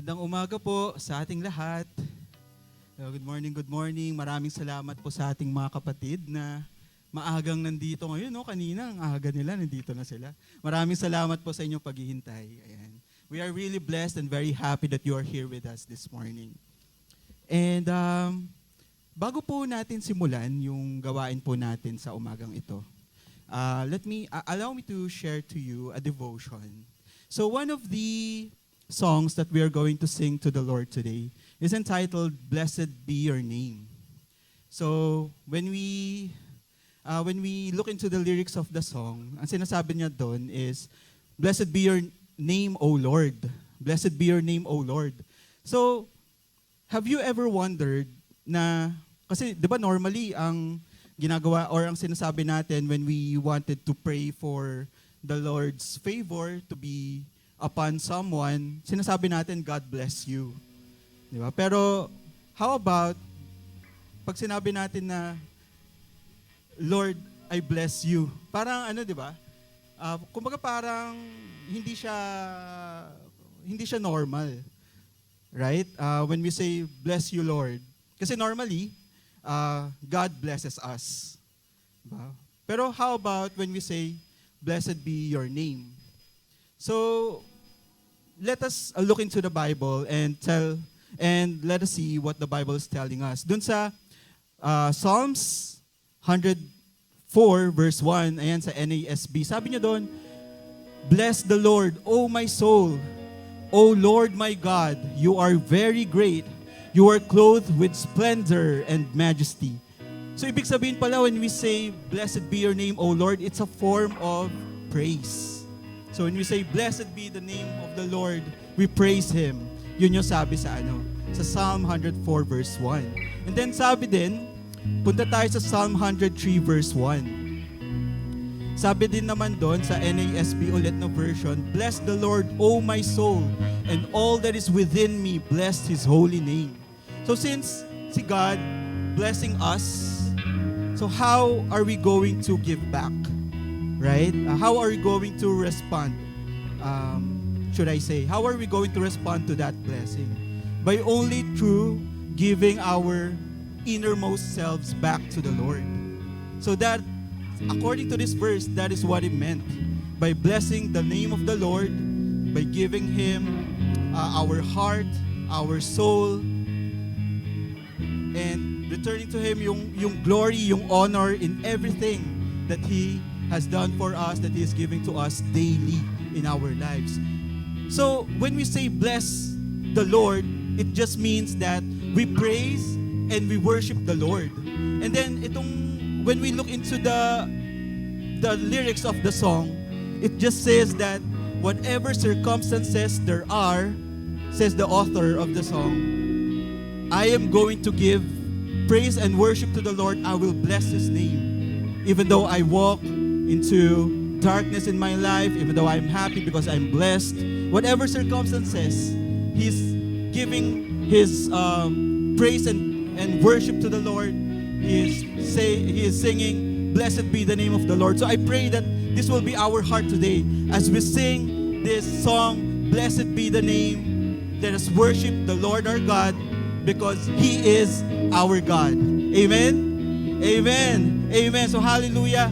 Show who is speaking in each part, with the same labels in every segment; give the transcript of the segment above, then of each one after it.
Speaker 1: Magandang umaga po sa ating lahat. Good morning, good morning. Maraming salamat po sa ating mga kapatid na maagang nandito ngayon. No? Kanina, ang aga nila, nandito na sila. Maraming salamat po sa inyong paghihintay. Ayan. We are really blessed and very happy that you are here with us this morning. And bago po natin simulan yung gawain po natin sa umagang ito, allow me to share to you a devotion. So one of the songs that we are going to sing to the Lord today is entitled "Blessed Be Your Name." So when we look into the lyrics of the song, ang sinasabi niya doon is, "Blessed be your name, O Lord. Blessed be your name, O Lord." So have you ever wondered na, kasi 'di ba normally ang ginagawa or ang sinasabi natin when we wanted to pray for the Lord's favor to be upon someone, sinasabi natin, God bless you. Di ba? Pero, how about, pag sinabi natin na, Lord, I bless you. Parang ano, di ba? Kumbaga parang hindi siya normal. Right? When we say, bless you, Lord. Kasi normally, God blesses us. Diba? Pero how about when we say, blessed be your name? So, let us look into the Bible and let us see what the Bible is telling us. Dun sa Psalms 104 verse 1, ayan sa NASB, sabi niya doon, "Bless the Lord, O my soul. O Lord my God, you are very great. You are clothed with splendor and majesty." So ibig sabihin pala when we say, "Blessed be your name, O Lord," it's a form of praise. So when we say, "Blessed be the name of the Lord," we praise Him. Yun yung sabi sa Psalm 104 verse 1. And then sabi din, punta tayo sa Psalm 103 verse 1. Sabi din naman doon sa NASB ulit na version, "Bless the Lord, O my soul, and all that is within me, bless His holy name." So since si God blessing us, so how are we going to give back? Right? How are we going to respond? How are we going to respond to that blessing? By only through giving our innermost selves back to the Lord. So that, according to this verse, that is what it meant. By blessing the name of the Lord, by giving Him our heart, our soul, and returning to Him yung glory, yung honor in everything that He has done for us, that He is giving to us daily in our lives. So, when we say bless the Lord, it just means that we praise and we worship the Lord. And then, when we look into the lyrics of the song, it just says that whatever circumstances there are, says the author of the song, I am going to give praise and worship to the Lord. I will bless His name. Even though I walk into darkness in my life, even though I'm happy because I'm blessed, whatever circumstances, He's giving His praise and worship to the Lord. He is singing, "Blessed be the name of the Lord." So I pray that this will be our heart today as we sing this song, "Blessed be the name." Let us worship the Lord our God because He is our God. Amen? Amen. Amen. So hallelujah.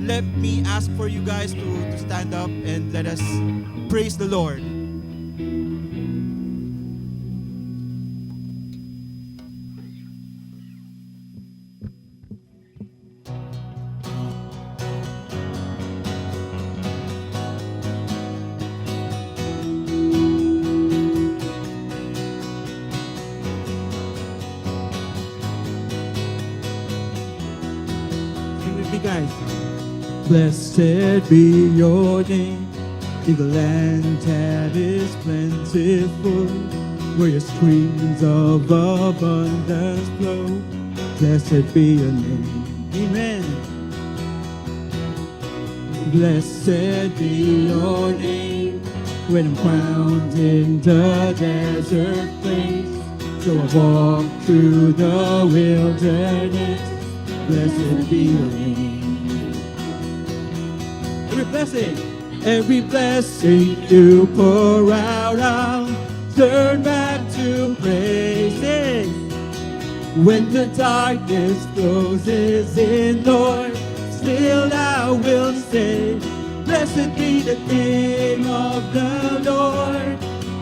Speaker 1: Let me ask for you guys to stand up and let us praise the Lord. Sing with me, guys. Blessed be your name in the land that is plentiful, where your streams of abundance flow. Blessed be your name. Amen. Blessed be your name when I'm crowned in the desert place. So I walk through the wilderness. Blessed be your name. Every blessing you pour out, I'll turn back to praises. When the darkness closes in, Lord, still I will say, blessed be the name of the Lord.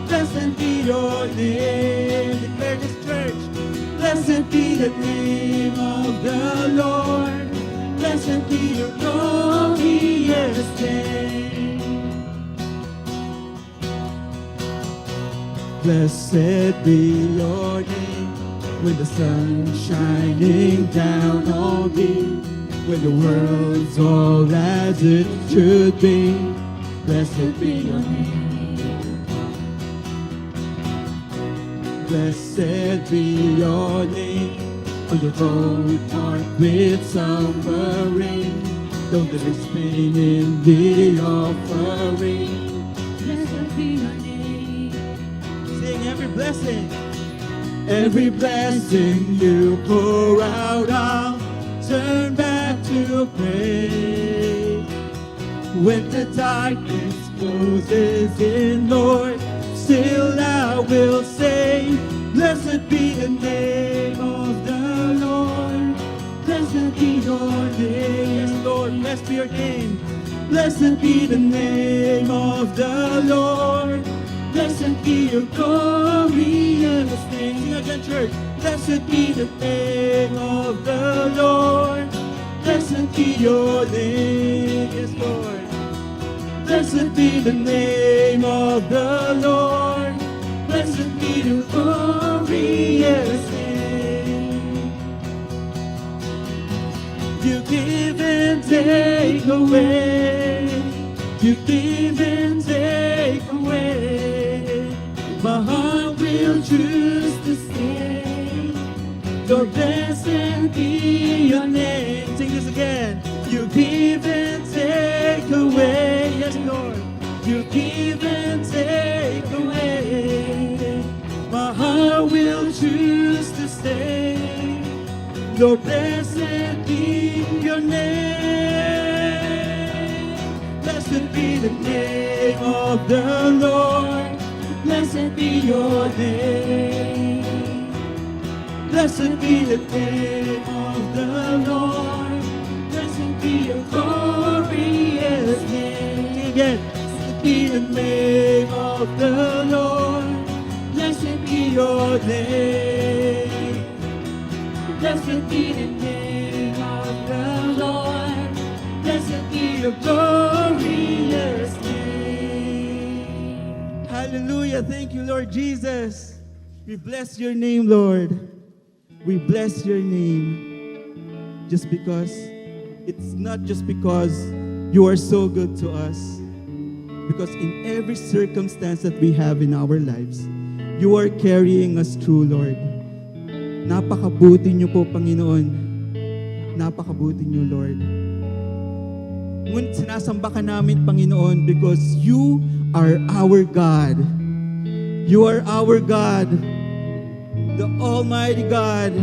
Speaker 1: Blessed be your name. Declare this, church. Blessed be the name of the Lord. Blessed be your glorious name. Blessed be your name. When the sun's shining down on me, when the world's all as it should be, blessed be your name. Blessed be your name. On the road marked with summer rain, though there is pain in the offering, blessed be your name. Sing every blessing. Every blessing you pour out, I'll turn back to praise. When the darkness closes in, Lord, still I will say, blessed be the name of the Lord. Blessed be your name. Yes, Lord, blessed be your name. Blessed be the name of the Lord. Blessed be your glorious name. Sing again, church. Blessed be the name of the Lord. Blessed be your name. Yes, Lord. Blessed be the name of the Lord. Blessed be your glorious name. You give and take away. You give and take away. My heart will choose to stay. Lord, blessed be your name. Sing this again. You give and take away. Yes, Lord. You give and take away. My heart will choose to stay. Lord, blessed be your name. Blessed be the name of the Lord. Blessed be your name. Blessed be the name of the Lord. Blessed be your glorious name. Again. Blessed be the name of the Lord. Blessed be your name. Blessed be the name of the Lord. Blessed be your glorious name. Hallelujah. Thank you, Lord Jesus. We bless your name, Lord. We bless your name. Just because, it's not just because you are so good to us. Because in every circumstance that we have in our lives, you are carrying us through, Lord. Napakabuti niyo po, Panginoon. Napakabuti niyo, Lord. Ngunit sinasamba ka namin, Panginoon, because you are our God. You are our God, the Almighty God.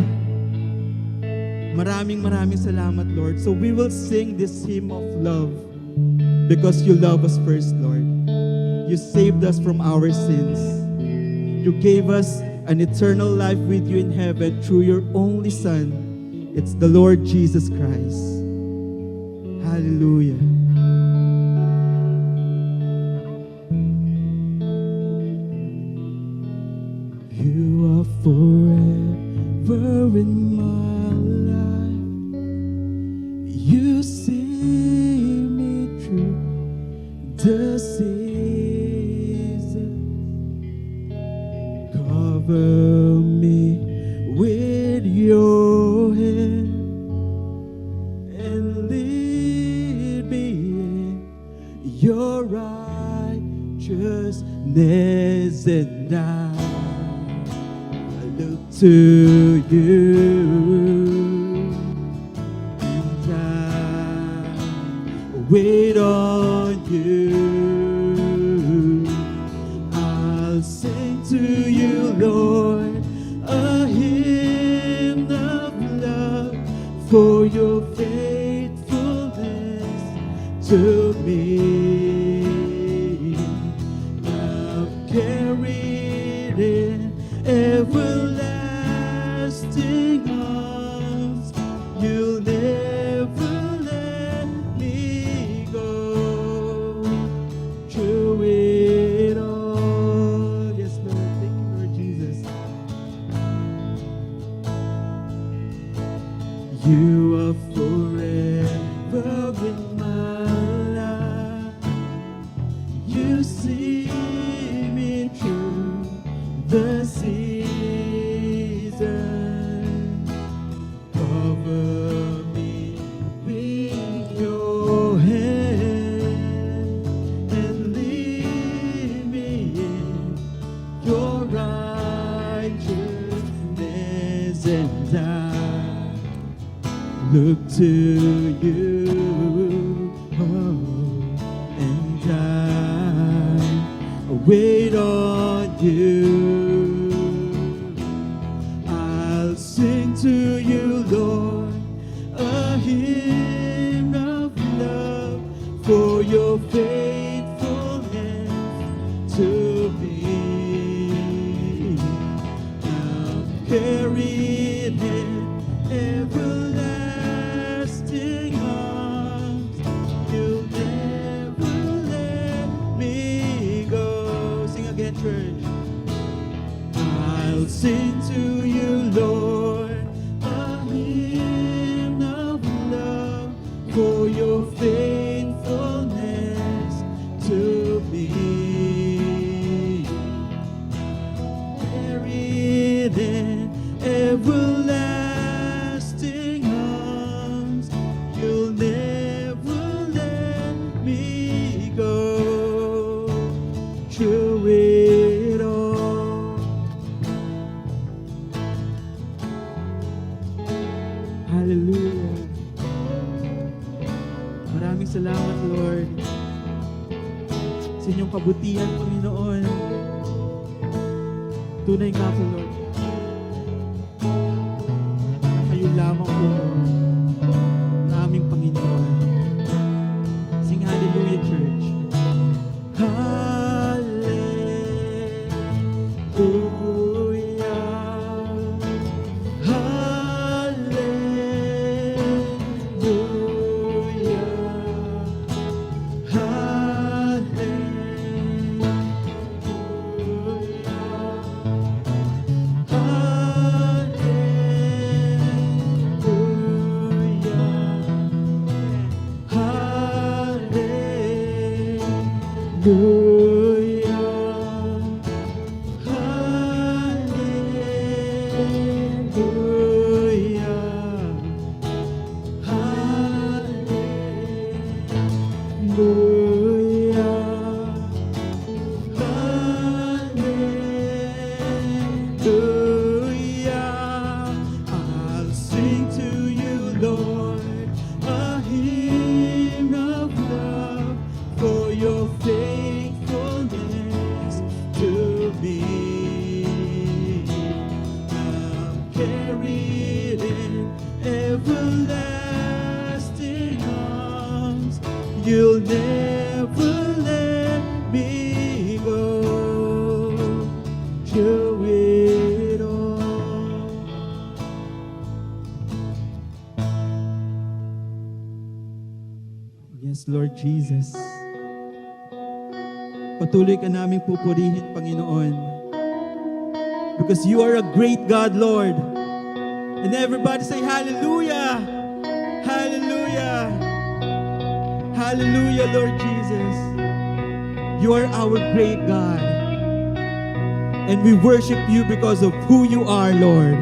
Speaker 1: Maraming salamat, Lord. So we will sing this hymn of love because you love us first, Lord. You saved us from our sins. You gave us an eternal life with you in heaven through your only Son. It's the Lord Jesus Christ. Hallelujah. You are forever in my life. You see me through the season. Cover me with your hand and lead me in your righteousness, and I look to you, and I wait on you. I'll sing to you, Lord, a hymn of love for your faithfulness to me. I'm carried forever in my life. You see me through the season. Cover me with your hand and lead me in your righteousness, and I look to you, oh, and I wait on you. I'll sing to you, Lord, a hymn of love for your faithfulness to me. I'm carried in everlasting arms. You'll never let me go. Sing again, church. I'll sing to you, Lord, a hymn of love for your faithfulness to me. Carried in everlasting arms, you'll never let me go. Through it all. Hallelujah. Maraming salamat, Lord, sa inyong kabutihan, Panginoon. Tunay nga po, Lord, na kayo lamang po na aming Panginoon. Sing hallelujah, church. I'll sing to you, Lord, a hymn of love for your faithfulness to me. I'm carried in everlasting arms. You'll never let me go. Through it all. Yes, Lord Jesus. Patuloy ka naming pupurihin, Panginoon. Because you are a great God, Lord. And everybody say, hallelujah! Hallelujah! Hallelujah, Lord Jesus. You are our great God. And we worship you because of who you are, Lord.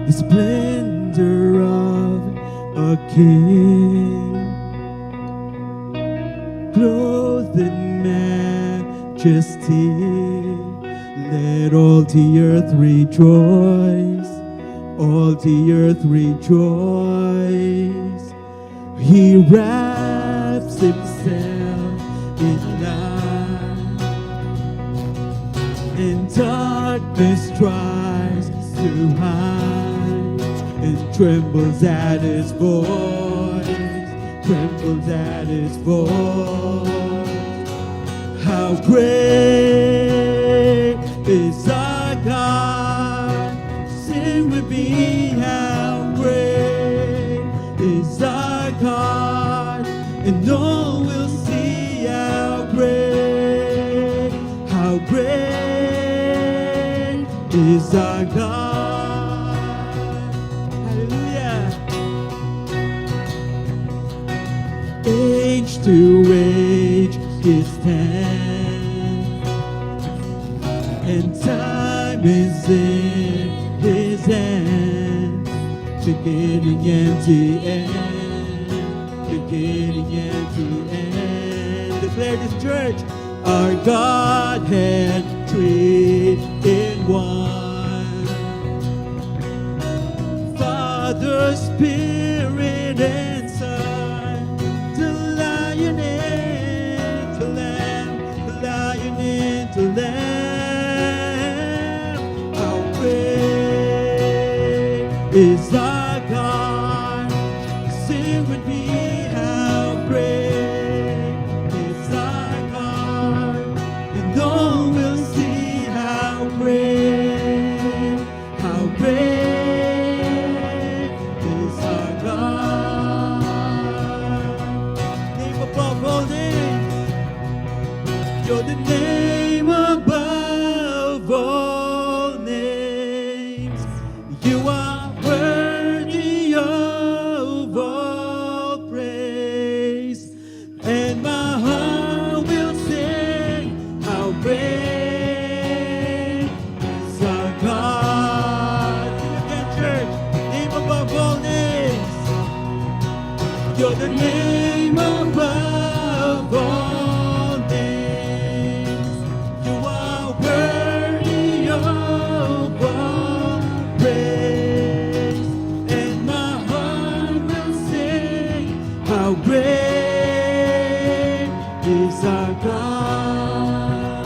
Speaker 1: The splendor of a king, clothed in majesty. Let all the earth rejoice. All the earth rejoice. He wraps himself in light, and darkness tries to hide, and trembles at his voice, trembles at his voice. How great is our God? Sing with me, how great is our God, and all will see how great is our God. Hallelujah. to wage his stand, and time is in his hands, beginning and the end, beginning and the end. Declare this, church, our Godhead three in one, Father, Spirit, and Son, the Lion and the Lamb, the Lion and the Lamb. How great is our God? Sing with me, how great is our God? And all will see how great is our God. Name above all names, you're the name above all names. You are worthy of all praise, and my heart will sing how great is our God. Again, church, name above all names. You're the name above all names. You are worthy of all praise, and my heart will sing how great is our God.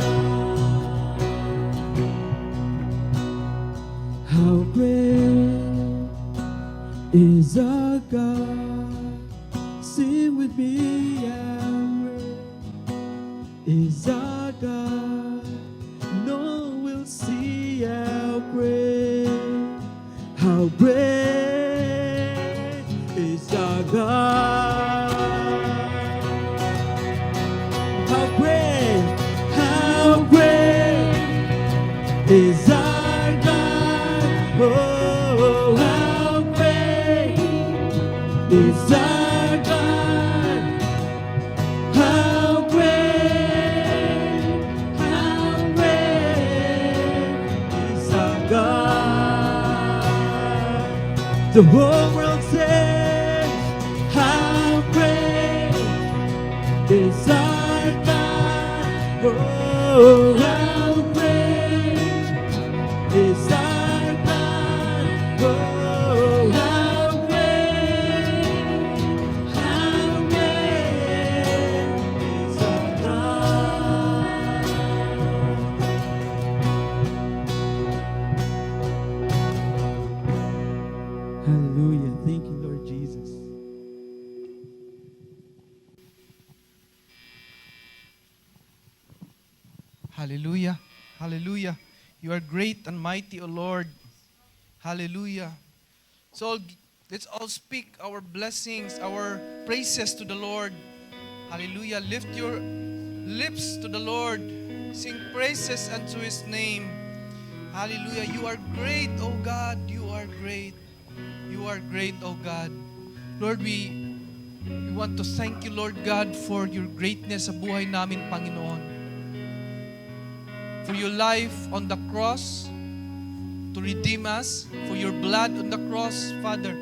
Speaker 1: How great is our God? Sing with me, how great is our God? No, we'll see how great is our God. How great is our God? Oh, how great is our God? How great is our God? The whole world says, how great is our God? Oh, how great is our God? Oh, how great is our God? Hallelujah. Thank you, Lord Jesus.
Speaker 2: Hallelujah. Hallelujah. You are great and mighty, O Lord. Hallelujah. So let's all speak our blessings, our praises to the Lord. Hallelujah. Lift your lips to the Lord. Sing praises unto His name. Hallelujah. You are great, O God. You are great. You are great, O God. Lord, we want to thank you, Lord God, for your greatness sa buhay namin, Panginoon. For your life on the cross to redeem us, for your blood on the cross, Father,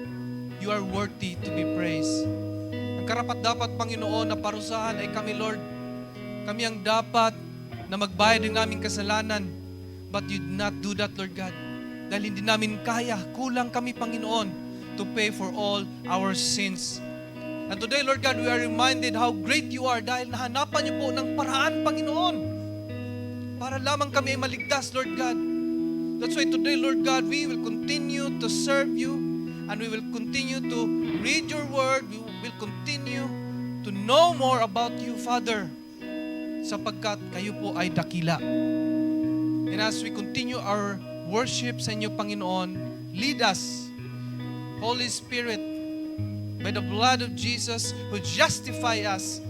Speaker 2: you are worthy to be praised. Ang karapat-dapat, Panginoon, na parusahan ay kami, Lord. Kami ang dapat na magbayad ng aming kasalanan. But you did not do that, Lord God. Dahil hindi namin kaya, kulang kami, Panginoon, to pay for all our sins. And today, Lord God, we are reminded how great you are dahil nahanapan niyo po ng paraan, Panginoon, para lamang kami ay maligtas, Lord God. That's why today, Lord God, we will continue to serve you and we will continue to read your word. We will continue to know more about you, Father, sapagkat kayo po ay dakila. And as we continue our worship sa inyo, Panginoon, lead us, Holy Spirit, by the blood of Jesus who justify us,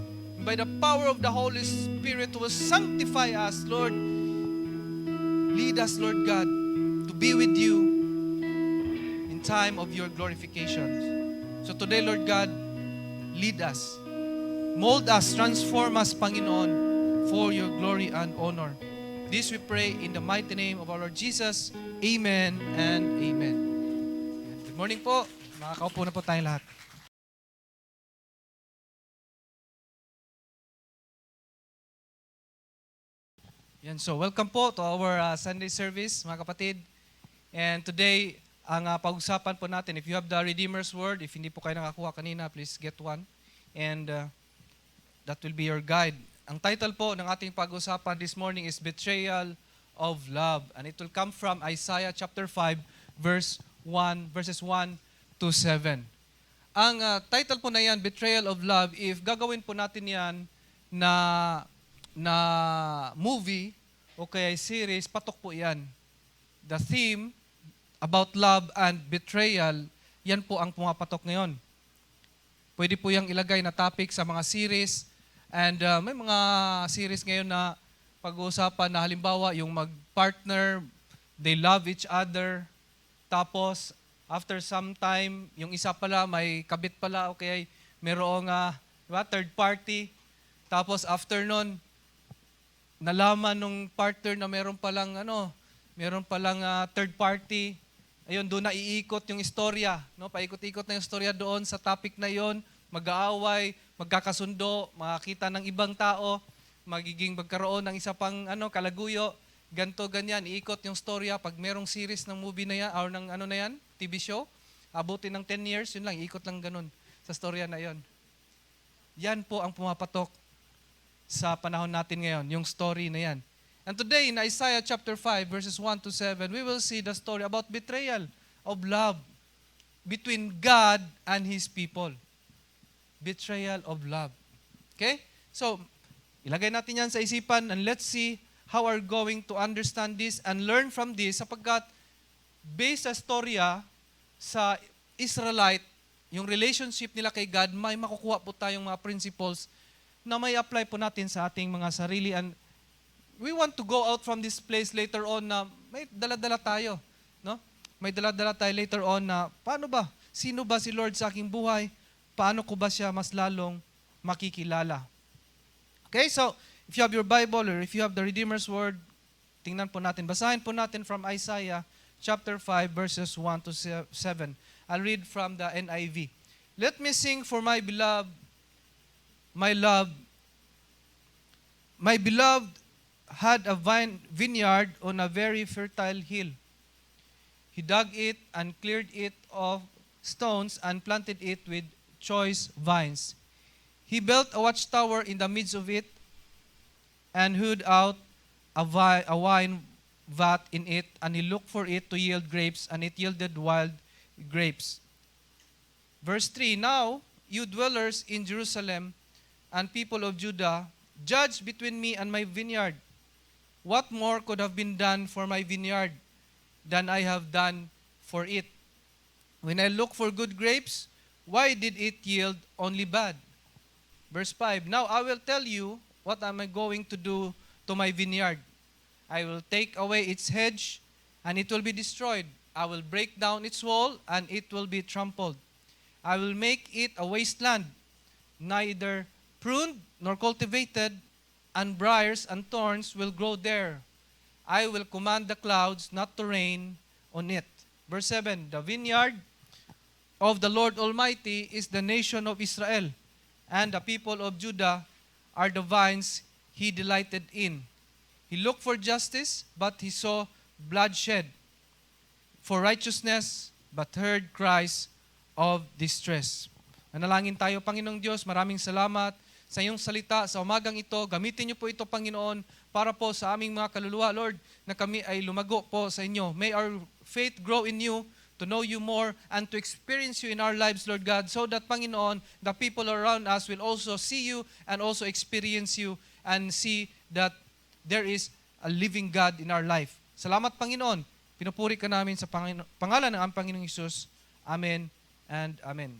Speaker 2: by the power of the Holy Spirit who will sanctify us, Lord. Lead us, Lord God, to be with you in time of your glorification. So today, Lord God, lead us. Mold us, transform us, Panginoon, for your glory and honor. This we pray in the mighty name of our Lord Jesus. Amen and amen. Good morning po. Makakaupo na po tayong lahat. Yan, so welcome po to our Sunday service, mga kapatid. And today, ang pag-usapan po natin, if you have the Redeemer's Word, if hindi po kayo nakakuha kanina, please get one. And that will be your guide. Ang title po ng ating pag-usapan this morning is Betrayal of Love. And it will come from Isaiah chapter 5, verses 1 to 7. Ang title po na yan, Betrayal of Love, if gagawin po natin yan na movie o kaya series, patok po yan. The theme about love and betrayal, yan po ang pumapatok ngayon. Pwede po yung ilagay na topic sa mga series. And may mga series ngayon na pag-uusapan na halimbawa yung mag-partner, they love each other. Tapos, after some time, yung isa pala may kabit pala o kaya mayroong third party. Tapos after nun, nalaman nung partner na meron palang third party. Ayun, doon na iikot yung istorya, no? Paikot-ikot na yung istorya doon sa topic na yon, mag-aaway, magkakasundo, makakita ng ibang tao, magkaroon ng isa pang kalaguyo, ganto ganyan, iikot yung storya pag merong series ng movie na yan or ng TV show, abutin ng 10 years, yun lang, iikot lang ganun sa storya na yon. Yan po ang pumapatok sa panahon natin ngayon, yung story na yan. And today, in Isaiah chapter 5, verses 1 to 7, we will see the story about betrayal of love between God and His people. Betrayal of love. Okay? So, ilagay natin yan sa isipan and let's see how we're going to understand this and learn from this sapagkat based sa storya sa Israelite, yung relationship nila kay God, may makukuha po tayong mga principles na may apply po natin sa ating mga sarili. And we want to go out from this place later on na may dala-dala tayo. No? May dala-dala tayo later on na paano ba? Sino ba si Lord sa aking buhay? Paano ko ba siya mas lalong makikilala? Okay, so if you have your Bible or if you have the Redeemer's Word, tingnan po natin. Basahin po natin from Isaiah chapter 5 verses 1 to 7. I'll read from the NIV. Let me sing for my beloved, my beloved had a vineyard on a very fertile hill. He dug it and cleared it of stones and planted it with choice vines. He built a watchtower in the midst of it and hewed out a wine vat in it, and he looked for it to yield grapes, and it yielded wild grapes. Verse 3, now, you dwellers in Jerusalem and people of Judah, judge between me and my vineyard. What more could have been done for my vineyard than I have done for it? When I look for good grapes, why did it yield only bad? Verse 5, now I will tell you what am I going to do to my vineyard. I will take away its hedge, and it will be destroyed. I will break down its wall, and it will be trampled. I will make it a wasteland, neither pruned nor cultivated, and briars and thorns will grow there. I will command the clouds not to rain on it. Verse 7, the vineyard of the Lord Almighty is the nation of Israel, and the people of Judah are the vines He delighted in. He looked for justice, but he saw bloodshed. For righteousness, but heard cries of distress. Manalangin tayo, Panginoong Diyos, maraming salamat sa iyong salita sa umagang ito. Gamitin niyo po ito, Panginoon, para po sa aming mga kaluluwa, Lord, na kami ay lumago po sa inyo. May our faith grow in you, to know you more, and to experience you in our lives, Lord God, so that, Panginoon, the people around us will also see you and also experience you and see that there is a living God in our life. Salamat, Panginoon. Pinupuri ka namin sa pangalan ng aming Panginoong Hesus. Amen and amen.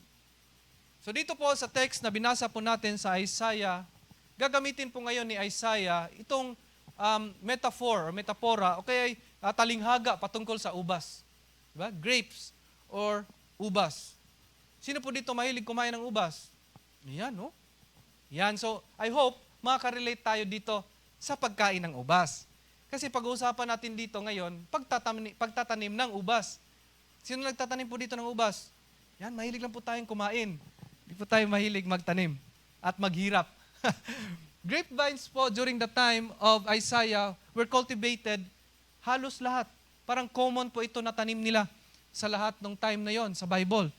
Speaker 2: So dito po sa text na binasa po natin sa Isaiah, gagamitin po ngayon ni Isaiah itong metaphor or metapora o kaya talinghaga patungkol sa ubas. Diba? Grapes or ubas. Sino po dito mahilig kumain ng ubas? Yan, no? Yan, so I hope makaka-relate tayo dito sa pagkain ng ubas. Kasi pag-uusapan natin dito ngayon, pagtatanim ng ubas. Sino nagtatanim po dito ng ubas? Yan, mahilig lang po tayong kumain. Hindi po tayo mahilig magtanim at maghirap. Grapevines po during the time of Isaiah were cultivated halos lahat. Parang common po ito na tanim nila sa lahat ng time na yon sa Bible.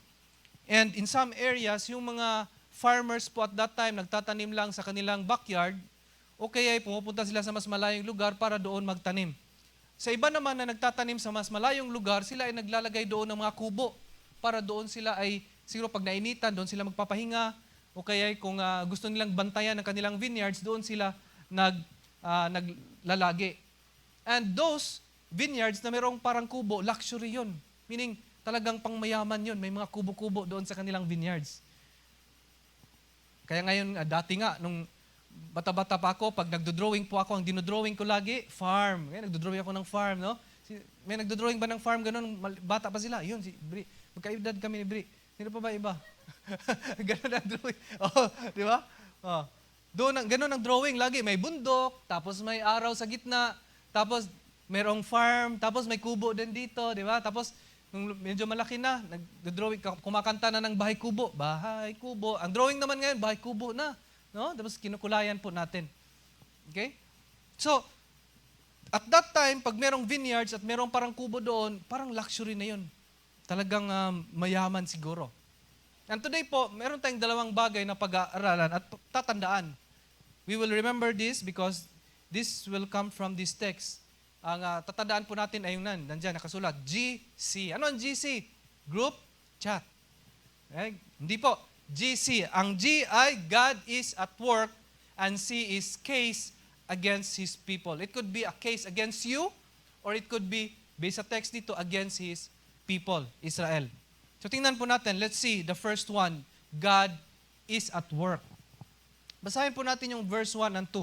Speaker 2: And in some areas, yung mga farmers po at that time nagtatanim lang sa kanilang backyard o kaya ay pumupunta sila sa mas malayong lugar para doon magtanim. Sa iba naman na nagtatanim sa mas malayong lugar, sila ay naglalagay doon ng mga kubo para doon sila ay, siguro pag nainitan, doon sila magpapahinga o kaya ay kung gusto nilang bantayan ng kanilang vineyards, doon sila naglalagi. And those vineyards na mayroong parang kubo, luxury yun. Meaning, talagang pangmayaman yun. May mga kubo-kubo doon sa kanilang vineyards. Kaya ngayon, dati nga, nung bata-bata pa ako, pag nagdodrawing po ako, ang dinodrawing ko lagi, farm. Kaya nagdodrawing ako ng farm, no? May nagdodrawing ba ng farm, ganun, bata pa sila. Yun, si Bri. Magkaedad kami ni Bri. Sino pa ba iba? Ganun ang drawing. Oh, di ba? Oh. Ganun ang drawing lagi. May bundok, tapos may araw sa gitna, tapos mayroong farm, tapos may kubo din dito, di ba? Tapos, nung medyo malaki na, nagdodrawing, kumakanta na ng bahay kubo. Bahay kubo. Ang drawing naman ngayon, bahay kubo na. No? Tapos kinukulayan po natin. Okay? So, at that time, pag merong vineyards at merong parang kubo doon, parang luxury na yun. Talagang mayaman siguro. And today po, meron tayong dalawang bagay na pag-aaralan at tatandaan. We will remember this because this will come from this text. Ang tatandaan po natin ay yung nandyan, nakasulat, GC. Ano ang GC? Group Chat. Okay? Hindi po. GC. Ang G ay God is at work and C is case against His people. It could be a case against you or it could be, based sa text dito, against His people, Israel. So tingnan po natin, let's see the first one. God is at work. Basahin po natin yung verse 1 and 2.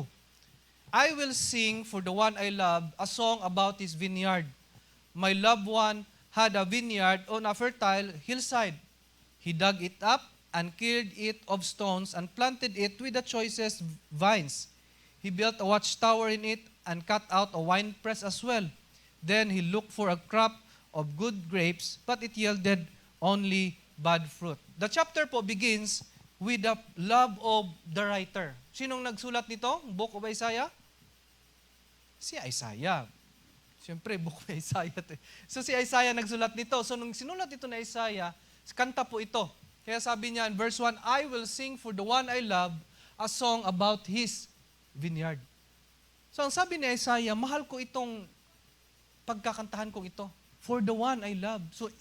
Speaker 2: I will sing for the one I love a song about his vineyard. My loved one had a vineyard on a fertile hillside. He dug it up and cleared it of stones and planted it with the choicest vines. He built a watchtower in it and cut out a winepress as well. Then he looked for a crop of good grapes, but it yielded only bad fruit. The chapter po begins with the love of the writer. Sinong nagsulat nito? Book of Isaiah? Si Isaiah. Siyempre, book of Isaiah. So si Isaiah nagsulat nito. So nung sinulat ito na Isaiah, kanta po ito. Kaya sabi niya in verse 1, I will sing for the one I love a song about his vineyard. So ang sabi ni Isaiah, mahal ko itong pagkakantahan kong ito. For the one I love. So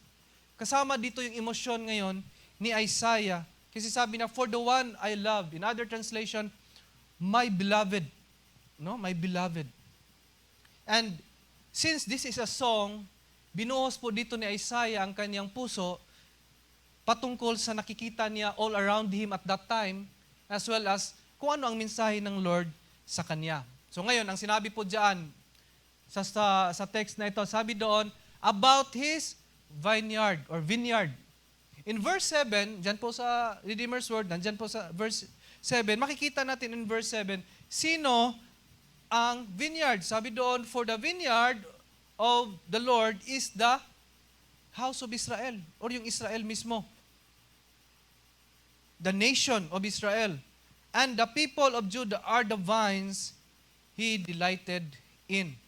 Speaker 2: kasama dito yung emosyon ngayon ni Isaiah. Kasi sabi na, for the one I love. In other translation, my beloved. No? My beloved. And since this is a song, binuhos po dito ni Isaiah ang kanyang puso patungkol sa nakikita niya all around him at that time, as well as kung ano ang mensahe ng Lord sa kanya. So ngayon, ang sinabi po diyan sa text na ito, sabi doon, about his vineyard or vineyard. In verse 7, dyan po sa Redeemer's Word, nandyan po sa verse 7, makikita natin in verse 7, sino ang vineyard? Sabi doon, for the vineyard of the Lord is the house of Israel, or yung Israel mismo. The nation of Israel. And the people of Judah are the vines He delighted in.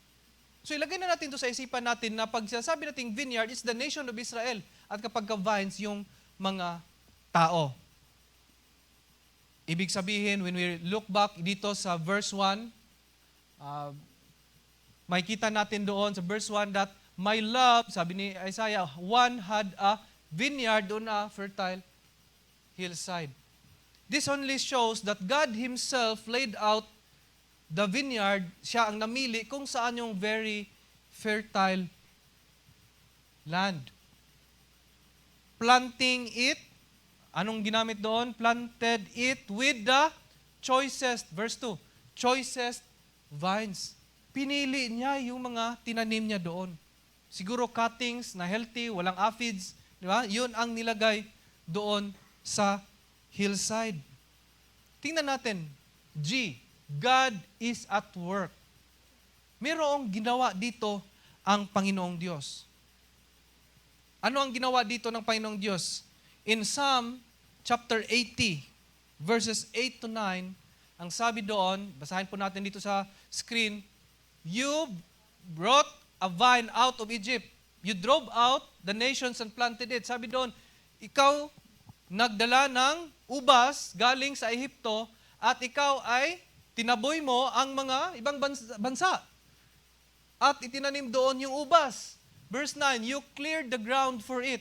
Speaker 2: So ilagay na natin ito sa isipan natin na pag sinasabi natin vineyard is the nation of Israel at kapag vines yung mga tao. Ibig sabihin, when we look back dito sa verse 1, makikita natin doon sa verse 1 that my love, sabi ni Isaiah, one had a vineyard on a fertile hillside. This only shows that God Himself laid out the vineyard, siya ang namili kung saan yung very fertile land. Planting it, anong ginamit doon? Planted it with the choicest, verse 2, choicest vines. Pinili niya yung mga tinanim niya doon. Siguro cuttings na healthy, walang aphids, di ba? Yun ang nilagay doon sa hillside. Tingnan natin. G, God is at work. Mayroong ginawa dito ang Panginoong Diyos. Ano ang ginawa dito ng Panginoong Diyos? In Psalm chapter 80, verses 8 to 9, ang sabi doon, basahin po natin dito sa screen, you brought a vine out of Egypt. You drove out the nations and planted it. Sabi doon, ikaw nagdala ng ubas galing sa Ehipto at ikaw ay tinaboy mo ang mga ibang bansa. At itinanim doon yung ubas. Verse 9, you cleared the ground for it.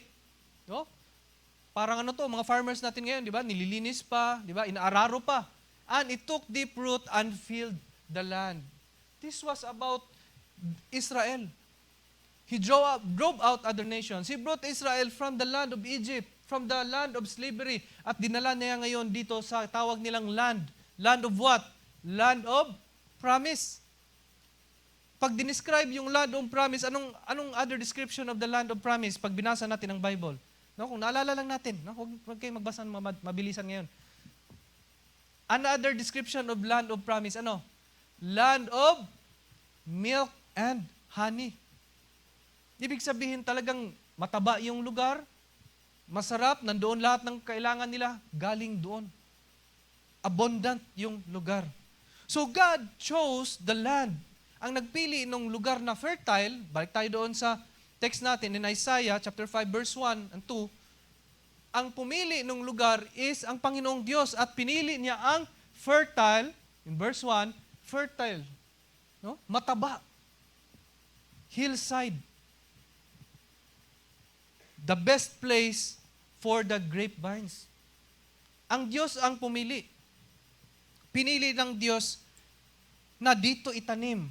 Speaker 2: No? Parang ano to, mga farmers natin ngayon, di ba? Nililinis pa, di ba? Inaararo pa. And it took deep root and filled the land. This was about Israel. He drove out other nations. He brought Israel from the land of Egypt, from the land of slavery. At dinala niya ngayon dito sa tawag nilang land. Land of what? Land of promise. Pag dinescribe yung land of promise, anong other description of the land of promise pag binasa natin ang Bible? No, kung naalala lang natin, no, huwag kayong magbasa mabilisan ngayon. Another description of land of promise, ano? Land of milk and honey. Ibig sabihin talagang mataba yung lugar, masarap, nandoon lahat ng kailangan nila, galing doon. Abundant yung lugar. So God chose the land. Ang nagpili ng lugar na fertile, balik tayo doon sa text natin in Isaiah chapter 5 verse 1 and 2, ang pumili ng lugar is ang Panginoong Diyos at pinili niya ang fertile, in verse 1, fertile, no? Mataba, hillside, the best place for the grapevines. Ang Diyos ang pumili. Pinili ng Diyos na dito itanim.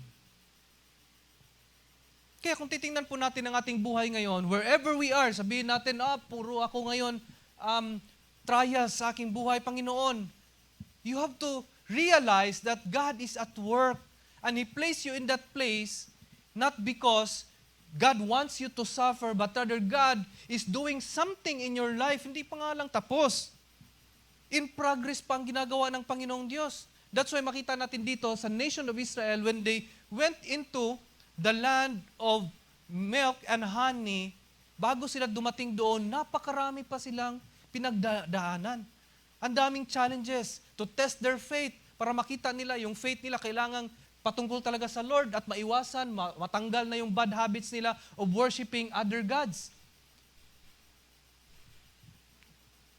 Speaker 2: Kaya kung titingnan po natin ang ating buhay ngayon, wherever we are, sabihin natin, puro ako ngayon trials sa aking buhay, Panginoon. You have to realize that God is at work and He placed you in that place not because God wants you to suffer, but rather God is doing something in your life. Hindi pa nga lang tapos. In progress pa ang ginagawa ng Panginoong Diyos. That's why makita natin dito sa nation of Israel when they went into the land of milk and honey, bago sila dumating doon, napakarami pa silang pinagdaanan. Ang daming challenges to test their faith para makita nila yung faith nila kailangang patungkol talaga sa Lord at maiwasan, matanggal na yung bad habits nila of worshiping other gods.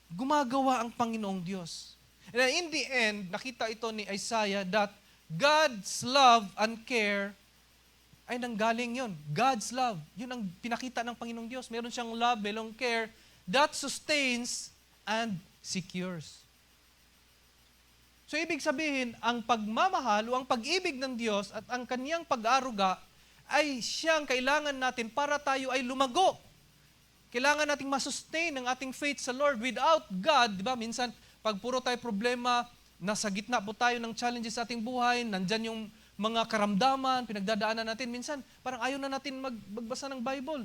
Speaker 2: Gumagawa ang Panginoong Diyos. And in the end, nakita ito ni Isaiah that God's love and care ay nanggaling yun. God's love. Yun ang pinakita ng Panginoong Diyos. Meron siyang love, merong care that sustains and secures. So, ibig sabihin, ang pagmamahal o ang pag-ibig ng Diyos at ang kaniyang pag-aaruga ay siyang kailangan natin para tayo ay lumago. Kailangan nating masustain ang ating faith sa Lord. Without God, di ba, minsan, pag puro tayo problema, nasa gitna po tayo ng challenges sa ating buhay, nandyan yung mga karamdaman, pinagdadaanan natin, minsan, parang ayaw na natin magbasa ng Bible.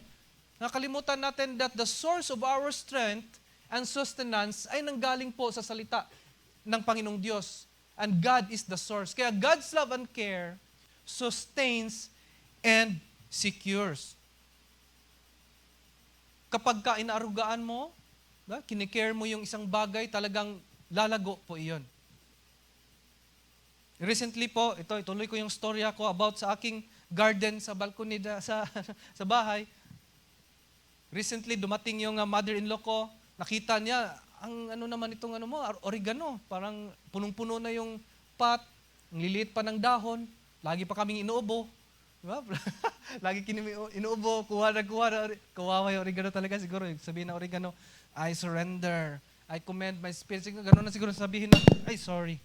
Speaker 2: Nakalimutan natin that the source of our strength and sustenance ay nanggaling po sa salita ng Panginoong Diyos. And God is the source. Kaya God's love and care sustains and secures. Kapag ka inaarugaan mo, kinikare mo yung isang bagay, talagang lalago po iyon. Recently po, ituloy ko yung storya ko about sa aking garden sa balcony sa bahay. Recently, dumating yung mother-in-law ko, nakita niya, ang ano naman itong oregano, parang punong-puno na yung pot, ang liliit pa ng dahon, lagi pa kaming inuubo. Diba? Lagi inuubo, kawawa yung oregano talaga siguro. Sabihin na oregano, I surrender, I commend my spirit. Gano'n na siguro sabihin na, ay sorry.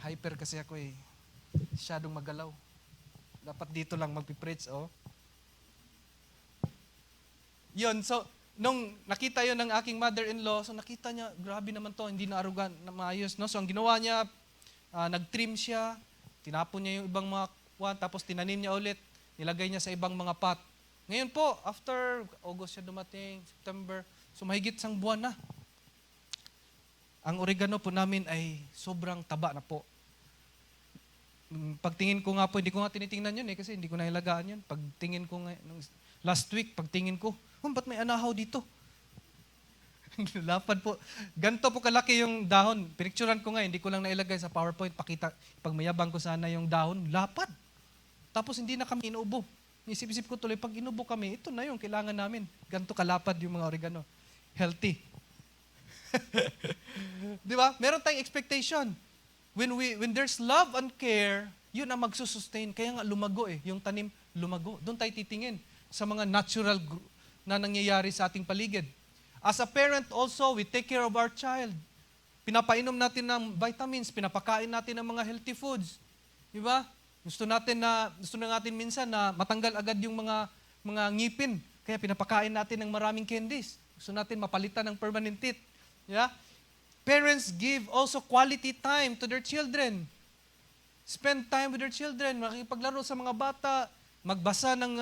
Speaker 2: Hyper kasi ako eh. Masyadong magalaw. Dapat dito lang magpipreach, oh. Yun, so, nung nakita yon ng aking mother-in-law, so nakita niya, grabe naman to, hindi naarugan na maayos, no? So, ang ginawa niya, nag-trim siya, tinapon niya yung ibang mga kuwan, tapos tinanim niya ulit, nilagay niya sa ibang mga pot. Ngayon po, after August siya dumating, September, so mahigit isang buwan na. ang oregano po namin ay sobrang taba na po. Pagtingin ko nga po, hindi ko nga tinitingnan yun kasi hindi ko nailagaan yun. Pagtingin ko nga, last week, pagtingin ko, ba't may anahaw dito? Lapad po. Ganto po kalaki yung dahon. Pinicturan ko nga, hindi ko lang nailagay sa PowerPoint. Pakita, pag mayabang ko sana yung dahon, lapad. Tapos hindi na kami inuubo. Isip-isip ko tuloy, pag inubo kami, ito na yung kailangan namin. Ganto kalapad yung mga oregano. Healthy. Di ba? Meron tayong expectation. When there's love and care, yun ang magsusustain. Kaya nga lumago yung tanim lumago. Doon tayo titingin sa mga natural na nangyayari sa ating paligid. As a parent also, we take care of our child. Pinapainom natin ng vitamins, pinapakain natin ng mga healthy foods. Di ba? Gusto na natin minsan na matanggal agad yung mga ngipin. Kaya pinapakain natin ng maraming candies. Gusto natin mapalitan ng permanent teeth. Yeah? Parents give also quality time to their children. Spend time with their children, makipaglaro sa mga bata, magbasa ng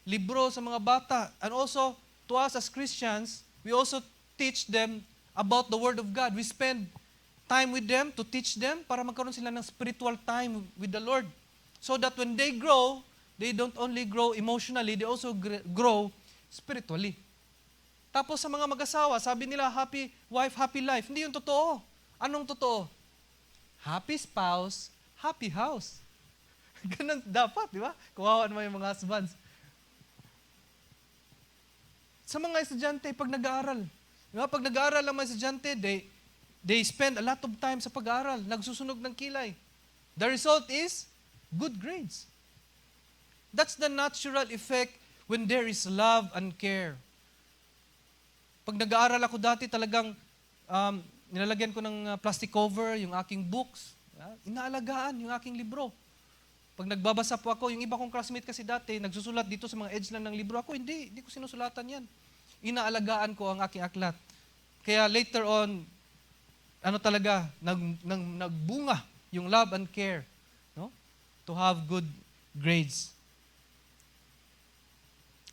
Speaker 2: libro sa mga bata. And also, to us as Christians, we also teach them about the Word of God. We spend time with them to teach them para magkaroon sila ng spiritual time with the Lord. So that when they grow, they don't only grow emotionally, they also grow spiritually. Tapos sa mga mag-asawa, sabi nila, happy wife, happy life. Hindi yung totoo. Anong totoo? Happy spouse, happy house. Ganun dapat, di ba? Kuhawan mo yung mga husbands. Sa mga estudyante, pag nag-aaral, di ba? Pag nag-aaral ang mga estudyante, they spend a lot of time sa pag-aaral, nagsusunog ng kilay. The result is good grades. That's the natural effect when there is love and care. Pag nag-aaral ako dati, talagang nilalagyan ko ng plastic cover yung aking books. Inaalagaan yung aking libro. Pag nagbabasa po ako, yung iba kong classmate kasi dati, nagsusulat dito sa mga edge lang ng libro. Ako, hindi ko sinusulatan yan. Inaalagaan ko ang aking aklat. Kaya later on, nagbunga yung love and care, no? To have good grades.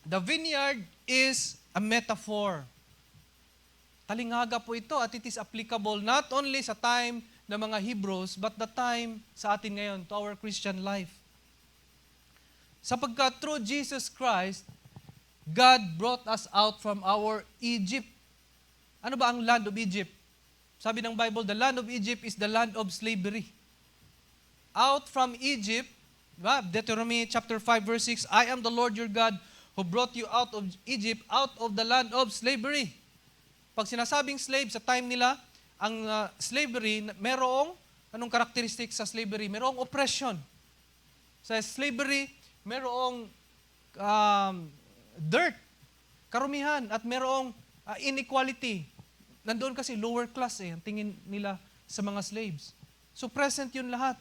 Speaker 2: The vineyard is a metaphor. Talinghaga po ito at it is applicable not only sa time ng mga Hebrews, but the time sa atin ngayon, to our Christian life. Sapagkat through Jesus Christ, God brought us out from our Egypt. Ano ba ang land of Egypt? Sabi ng Bible, the land of Egypt is the land of slavery. Out from Egypt, diba? Deuteronomy chapter 5 verse 6, I am the Lord your God who brought you out of Egypt, out of the land of slavery. Pag sinasabing slave, sa time nila, ang slavery, merong, anong characteristic sa slavery? Merong oppression. Sa slavery, merong dirt, karumihan, at merong inequality. Nandoon kasi lower class ang tingin nila sa mga slaves. So present yun lahat.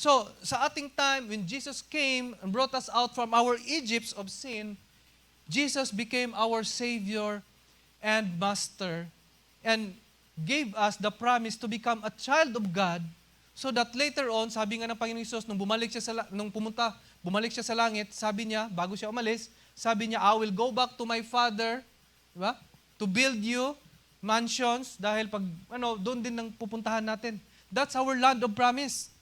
Speaker 2: So sa ating time, when Jesus came and brought us out from our Egypts of sin, Jesus became our Savior and Master and gave us the promise to become a child of God so that later on, sabi nga ng Panginoon Hesus, nung bumalik siya sa langit, sabi niya, bago siya umalis, sabi niya, I will go back to my Father, diba? To build you mansions dahil doon din ang pupuntahan natin. That's our land of promise.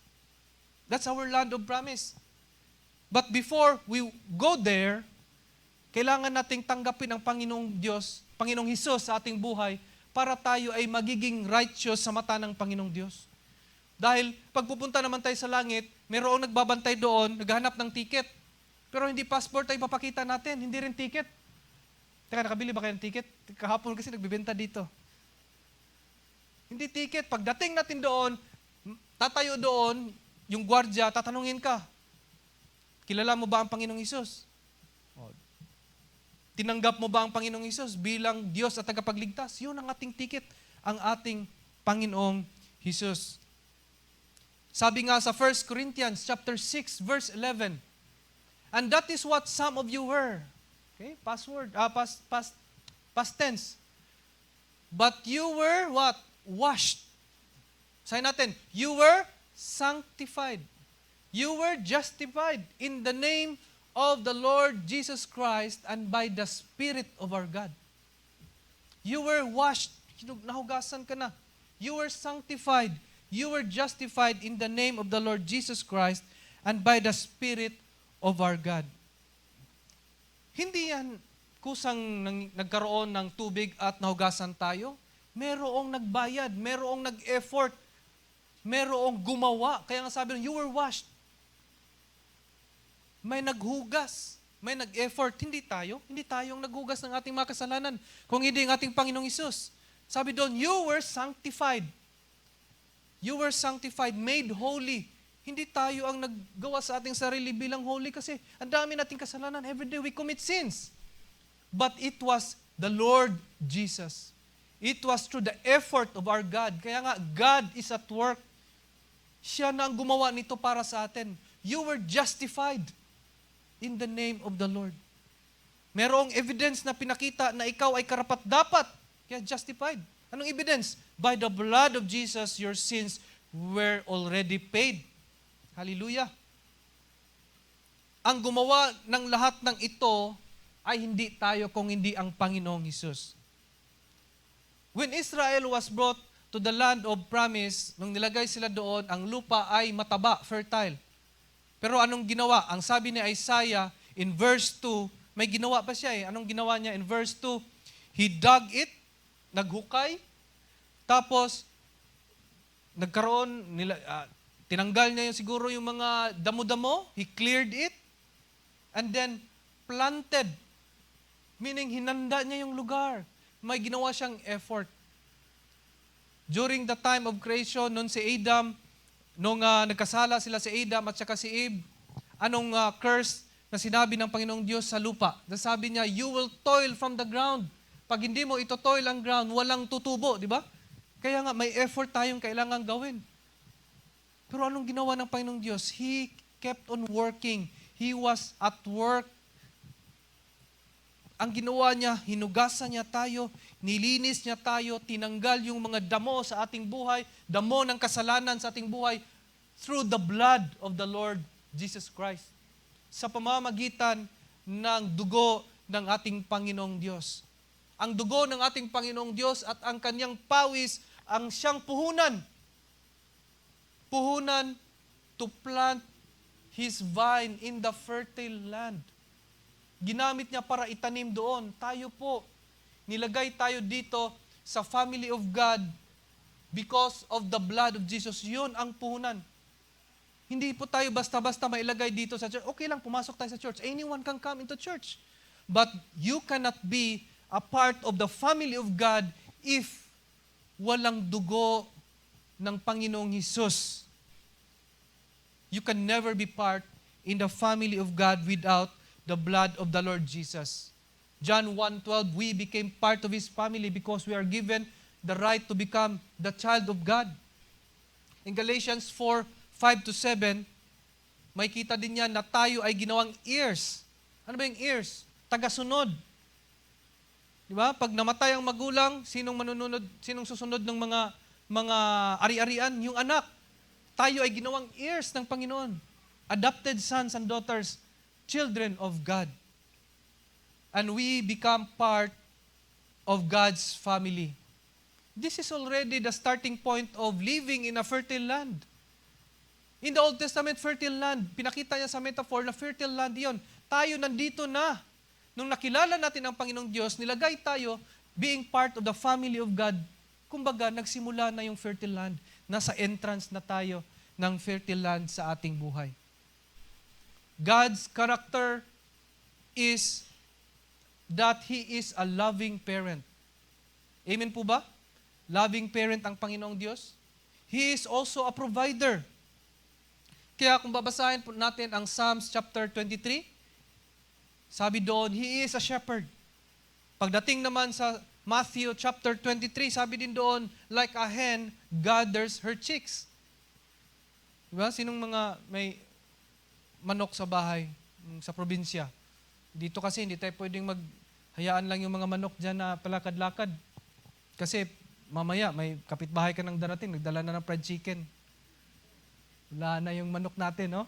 Speaker 2: That's our land of promise. But before we go there, kailangan nating tanggapin ang Panginoong Diyos, Panginoong Hesus sa ating buhay para tayo ay magiging righteous sa mata ng Panginoong Diyos. Dahil pag pupunta naman tayo sa langit, mayroong nagbabantay doon, naghahanap ng ticket. Pero hindi passport ay papakita natin, hindi rin ticket. Teka, nakabili ba kayo ng ticket? Kahapon kasi nagbibenta dito. Hindi ticket. Pagdating natin doon, tatayo doon, yung gwardiya, tatanungin ka, kilala mo ba ang Panginoong Hesus? Tinanggap mo ba ang Panginoong Hesus bilang Diyos at tagapagligtas? Yun ang ating ticket, ang ating Panginoong Hesus. Sabi nga sa 1 Corinthians chapter 6 verse 11, and that is what some of you were. Okay, past tense. But you were what? Washed. Sabi natin, you were sanctified. You were justified in the name of the Lord Jesus Christ and by the Spirit of our God. You were washed. Nahugasan ka na. You were sanctified. You were justified in the name of the Lord Jesus Christ and by the Spirit of our God. Hindi yan kusang nagkaroon ng tubig at nahugasan tayo. Merong nagbayad, merong nag-effort, merong gumawa. Kaya nga sabi nyo, you were washed. May naghugas, may nag-effort. Hindi tayo. Hindi tayong naghugas ng ating mga kasalanan. Kung hindi ang ating Panginoong Hesus. Sabi doon, you were sanctified. You were sanctified, made holy. Hindi tayo ang naggawa sa ating sarili bilang holy kasi ang dami nating kasalanan. Every day we commit sins. But it was the Lord Jesus. It was through the effort of our God. Kaya nga, God is at work. Siya na ang gumawa nito para sa atin. You were justified in the name of the Lord. Merong evidence na pinakita na ikaw ay karapat-dapat. Kaya justified. Anong evidence? By the blood of Jesus, your sins were already paid. Hallelujah. Ang gumawa ng lahat ng ito ay hindi tayo kung hindi ang Panginoong Hesus. When Israel was brought to the land of promise, nung nilagay sila doon, ang lupa ay mataba, fertile. Pero anong ginawa? Ang sabi ni Isaiah in verse 2, may ginawa pa siya eh. Anong ginawa niya in verse 2? He dug it, naghukay, tapos nagkaroon, tinanggal niya siguro yung mga damo-damo, he cleared it, and then planted, meaning hinanda niya yung lugar. May ginawa siyang effort. During the time of creation, nung si Adam, nung nagkasala sila si Adam at saka si Eve, anong curse na sinabi ng Panginoong Diyos sa lupa? Sabi niya, you will toil from the ground. Pag hindi mo ito toil ang ground, walang tutubo, di ba? Kaya nga, may effort tayong kailangan gawin. Pero anong ginawa ng Panginoong Diyos? He kept on working. He was at work. Ang ginawa niya, hinugasan niya tayo, nilinis niya tayo, tinanggal yung mga damo sa ating buhay, damo ng kasalanan sa ating buhay, through the blood of the Lord Jesus Christ. Sa pamamagitan ng dugo ng ating Panginoong Diyos. Ang dugo ng ating Panginoong Diyos at ang kanyang pawis ang siyang puhunan. Puhunan to plant His vine in the fertile land. Ginamit niya para itanim doon. Tayo po, nilagay tayo dito sa family of God because of the blood of Jesus. Yun ang puhunan. Hindi po tayo basta-basta mailagay dito sa church. Okay lang, pumasok tayo sa church. Anyone can come into church. But you cannot be a part of the family of God if walang dugo ng Panginoong Hesus. You can never be part in the family of God without the blood of the Lord Jesus. John 1:12, we became part of His family because we are given the right to become the child of God. In Galatians 4:5-7, may kita din yan na tayo ay ginawang heirs. Ano ba yung heirs? Tagasunod. Di ba? Pag namatay ang magulang, sinong susunod ng mga ari-arian? Yung anak. Tayo ay ginawang heirs ng Panginoon. Adopted sons and daughters, children of God. And we become part of God's family. This is already the starting point of living in a fertile land. In the Old Testament, fertile land, pinakita niya sa metaphor na fertile land yon. Tayo nandito na. Nung nakilala natin ang Panginoong Diyos, nilagay tayo being part of the family of God. Kumbaga, nagsimula na yung fertile land. Nasa entrance na tayo ng fertile land sa ating buhay. God's character is that He is a loving parent. Amen po ba? Loving parent ang Panginoong Diyos. He is also a provider. Kaya kung babasahin po natin ang Psalms chapter 23, sabi doon, He is a shepherd. Pagdating naman sa Matthew chapter 23, sabi din doon, like a hen gathers her chicks. Diba? Sinong mga may manok sa bahay, sa probinsya? Dito kasi hindi tayo pwedeng maghayaan lang yung mga manok dyan na palakad-lakad. Kasi mamaya may kapitbahay ka ng darating, nagdala na ng fried chicken. Wala na yung manok natin, no?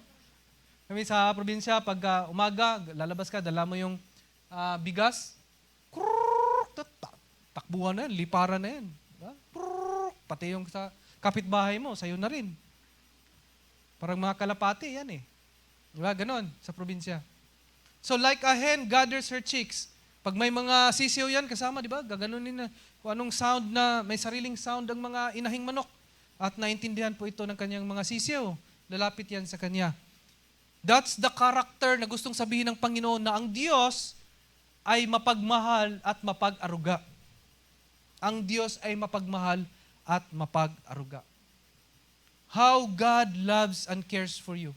Speaker 2: Kami sa probinsya, pag umaga, lalabas ka, dala mo yung bigas, takbuhan na yan, liparan na yan. pati yung sa kapitbahay mo, sa'yo na rin. Parang mga kalapati, yan eh. Diba? Ganon, sa probinsya. So like a hen gathers her chicks. Pag may mga sisiw yan kasama, di ba? Gaganunin na kung anong sound na, may sariling sound ang mga inahing manok. At naintindihan po ito ng kanyang mga sisiw. Lalapit yan sa kanya. That's the character na gustong sabihin ng Panginoon na ang Diyos ay mapagmahal at mapag-aruga. Ang Diyos ay mapagmahal at mapag-aruga. How God loves and cares for you.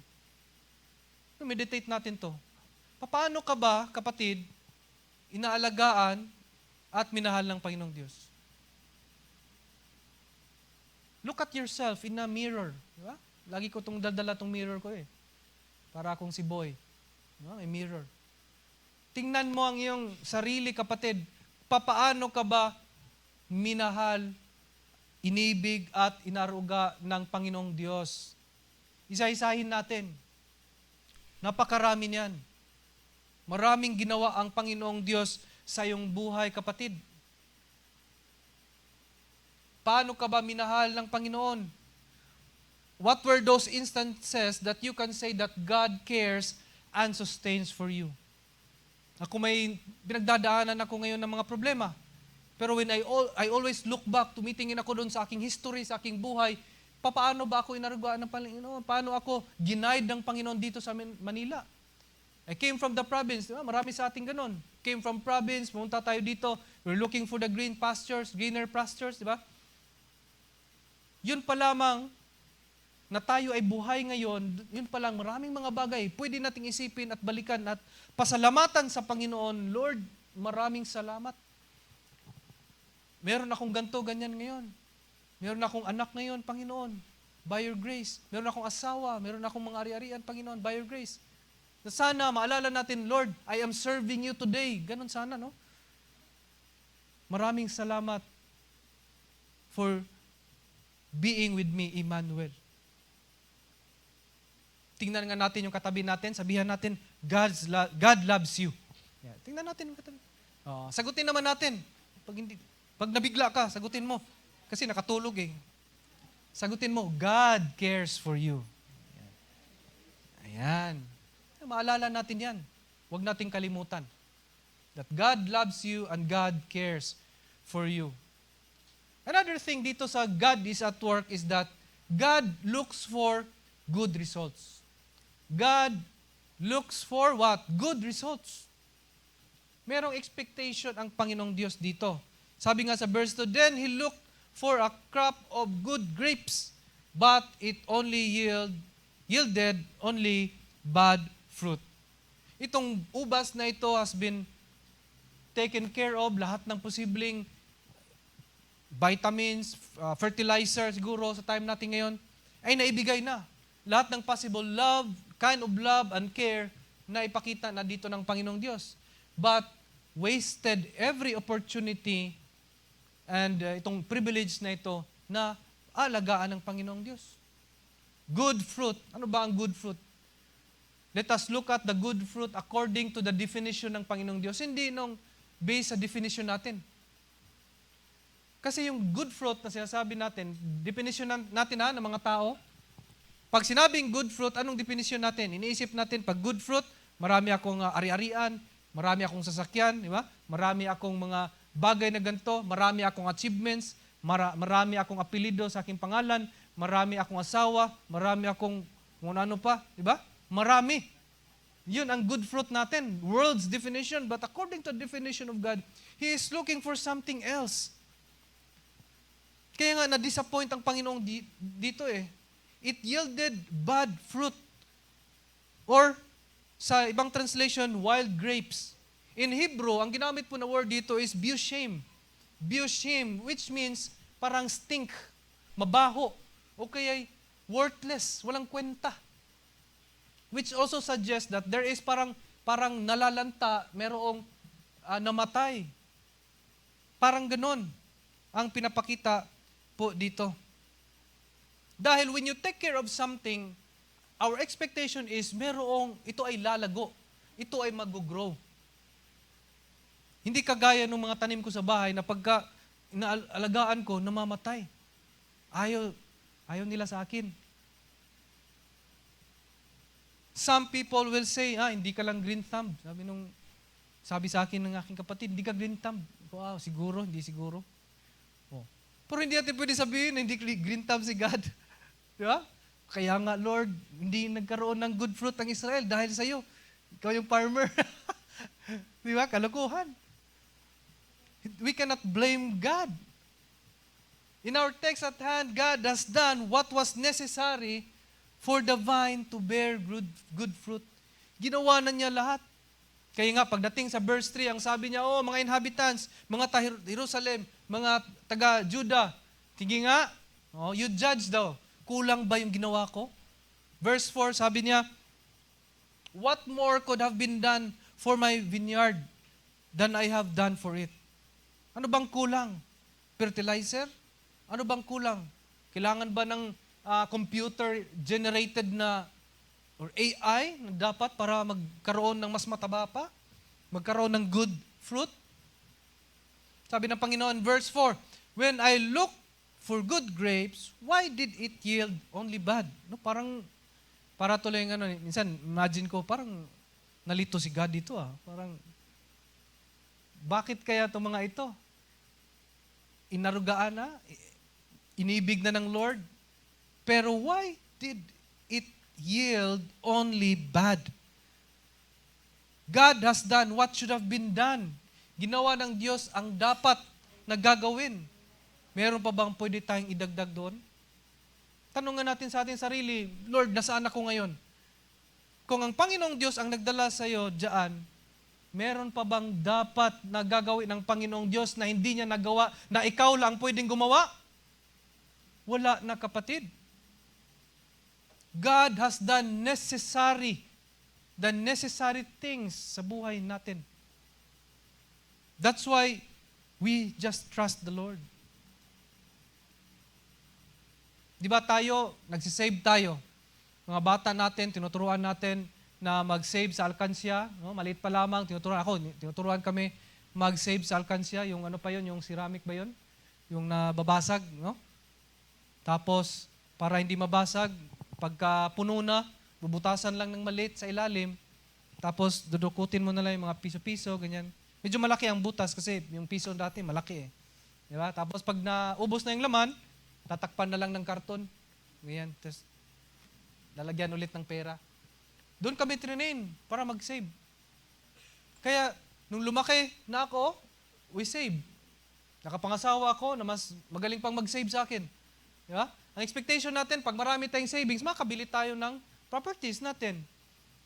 Speaker 2: Meditate natin to. Paano ka ba, kapatid, inaalagaan at minahal ng Panginoong Diyos? Look at yourself in a mirror. Diba? Lagi ko itong daldala itong mirror ko eh. Para akong si Boy. Diba? May mirror. Tingnan mo ang iyong sarili, kapatid. Papaano ka ba minahal, inibig at inaruga ng Panginoong Diyos? Isa-isahin natin. Napakarami niyan. Maraming ginawa ang Panginoong Diyos sa iyong buhay, kapatid. Paano ka ba minahal ng Panginoon? What were those instances that you can say that God cares and sustains for you? Ako may pinagdadaanan ako ngayon ng mga problema. Pero when I always look back, tumitingin ako doon sa aking history, sa aking buhay, paano ba ako inarugaan ng Panginoon? Paano ako ginaid ng Panginoon dito sa Manila? I came from the province, di ba? Marami sa ating ganun. Came from province, pumunta tayo dito, we're looking for the greener pastures, di ba? Yun pa lamang na tayo ay buhay ngayon, yun pa lang maraming mga bagay pwede nating isipin at balikan at pasalamatan sa Panginoon. Lord, maraming salamat. Meron akong ganto, ganyan ngayon. Meron akong anak ngayon, Panginoon, by your grace. Meron akong asawa, meron akong mga ari-arian, Panginoon, by your grace. Na sana maalala natin, Lord, I am serving you today. Ganon sana, no? Maraming salamat for being with me, Emmanuel. Tingnan nga natin yung katabi natin, sabihan natin, God loves you. Yeah. Tingnan natin yung katabi. Sagutin naman natin. Pag nabigla ka, sagutin mo. Kasi nakatulog eh. Sagutin mo, God cares for you. Ayan. Maalala natin yan. Huwag nating kalimutan. That God loves you and God cares for you. Another thing dito sa God is at work is that God looks for good results. God looks for what? Good results. Merong expectation ang Panginoong Diyos dito. Sabi nga sa verse 2, then He looked for a crop of good grapes, but it only yielded only bad fruit. Itong ubas na ito has been taken care of, lahat ng posibleng vitamins, fertilizer siguro sa time natin ngayon, ay naibigay na. Lahat ng possible love, kind of love and care na ipakita na dito ng Panginoong Diyos. But wasted every opportunity and itong privilege na ito na alagaan ng Panginoong Diyos. Good fruit. Ano ba ang good fruit? Let us look at the good fruit according to the definition ng Panginoong Diyos. Hindi nung based sa definition natin. Kasi yung good fruit na sinasabi natin, definition natin ng mga tao, pag sinabing good fruit, anong definition natin? Iniisip natin, pag good fruit, marami akong ari-arian, marami akong sasakyan, di ba? Marami akong mga bagay na ganito, marami akong achievements, marami akong apelido sa aking pangalan, marami akong asawa, marami akong ano pa, di ba? Marami. Yun ang good fruit natin. World's definition. But according to the definition of God, He is looking for something else. Kaya nga, na-disappoint ang Panginoong dito eh. It yielded bad fruit. Or, sa ibang translation, wild grapes. In Hebrew, ang ginamit po na word dito is biushim. Biushim, which means parang stink, mabaho, o kaya worthless, walang kwenta. Which also suggests that there is parang nalalanta, merong namatay. Parang ganon ang pinapakita po dito. Dahil when you take care of something, our expectation is ito ay lalago, ito ay mag-grow. Hindi kagaya ng mga tanim ko sa bahay na pagka inaalagaan ko, namamatay. ayaw nila sa akin. Some people will say, hindi ka lang green thumb. Sabi sa akin ng aking kapatid, hindi ka green thumb. Siguro, hindi siguro. Pero hindi natin pwede sabihin na hindi green thumb si God. Di ba? Kaya nga, Lord, hindi nagkaroon ng good fruit ang Israel dahil sa iyo. Ikaw yung farmer. Di ba? Kalokohan. We cannot blame God. In our text at hand, God has done what was necessary for the vine to bear good fruit. Ginawa na niya lahat. Kaya nga, pagdating sa verse 3, ang sabi niya, mga inhabitants, mga Jerusalem, mga taga-Judah, sige nga, you judge daw. Kulang ba yung ginawa ko? Verse 4, sabi niya, what more could have been done for my vineyard than I have done for it? Ano bang kulang? Fertilizer? Ano bang kulang? Kailangan ba ng computer-generated na or AI na dapat para magkaroon ng mas mataba pa? Magkaroon ng good fruit? Sabi ng Panginoon, verse 4, when I look for good grapes, why did it yield only bad? No, para tuloy yung minsan, imagine ko, parang nalito si God dito Parang, bakit kaya itong mga ito? Inarugaan na, inibig na ng Lord, pero why did it yield only bad? God has done what should have been done. Ginawa ng Diyos ang dapat na gagawin. Meron pa bang pwede tayong idagdag doon? Tanungan natin sa ating sarili, Lord, nasaan ako ngayon? Kung ang Panginoong Diyos ang nagdala sa iyo diyan, meron pa bang dapat na gagawin ng Panginoong Diyos na hindi niya nagawa, na ikaw lang pwedeng gumawa? Wala na, kapatid. God has done the necessary things sa buhay natin. That's why we just trust the Lord. Di ba tayo, nagsisave tayo. Mga bata natin, tinuturuan natin na mag-save sa alkansya. No? Maliit pa lamang, tinuturuan kami mag-save sa alkansya. Yung ano pa yun, yung ceramic ba yun? Yung nababasag, no? Tapos, para hindi mabasag, pagka puno na, bubutasan lang ng maliit sa ilalim, tapos dudukutin mo na lang yung mga piso-piso, ganyan. Medyo malaki ang butas kasi yung piso dati malaki Di ba? Tapos pag naubos na yung laman, tatakpan na lang ng karton. Ganyan. Tapos lalagyan ulit ng pera. Doon kami trinain para mag-save. Kaya, nung lumaki na ako, we save. Nakapangasawa ako na mas magaling pang mag-save sa akin. Di ba? Ang expectation natin, pag marami tayong savings, makabili tayo ng properties natin.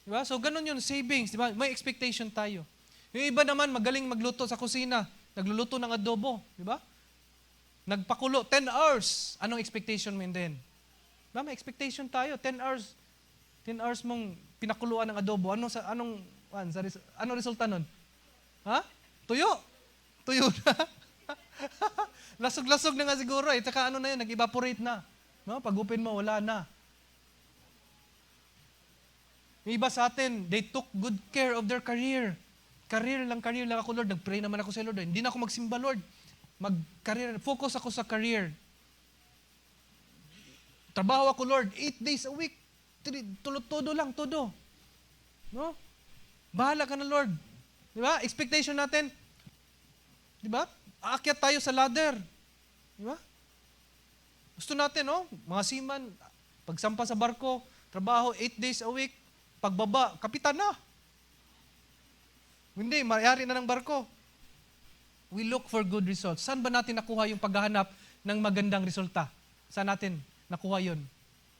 Speaker 2: Di ba? So, ganun yun, savings. Di ba? May expectation tayo. Yung iba naman, magaling magluto sa kusina. Nagluluto ng adobo. Di ba? Nagpakulo, 10 hours. Anong expectation mo din? Diba? May expectation tayo, 10 hours. 10 hours mong pinakuluan ng adobo. Anong resulta nun? Ha? Tuyo. Tuyo na. Lasog-lasog na nga siguro eh. Tsaka ano na yun, nag-evaporate na. No? Pag-open mo, wala na. Yung iba sa atin, they took good care of their career. Career lang ako, Lord. Nag-pray naman ako sa Lord. Hindi na ako magsimba, Lord. Mag-career. Focus ako sa career. Trabaho ako, Lord. 8 days a week. Todo lang, todo. No? Bahala ka na, Lord. Di ba? Expectation natin. Di ba? Aakyat tayo sa ladder. Di ba? Gusto natin, no? Mga seaman, pagsampa sa barko, trabaho 8 days a week, pagbaba, kapitan na. Hindi, mayari na ng barko. We look for good results. Saan ba natin nakuha yung paghahanap ng magandang resulta? Saan natin nakuha yun?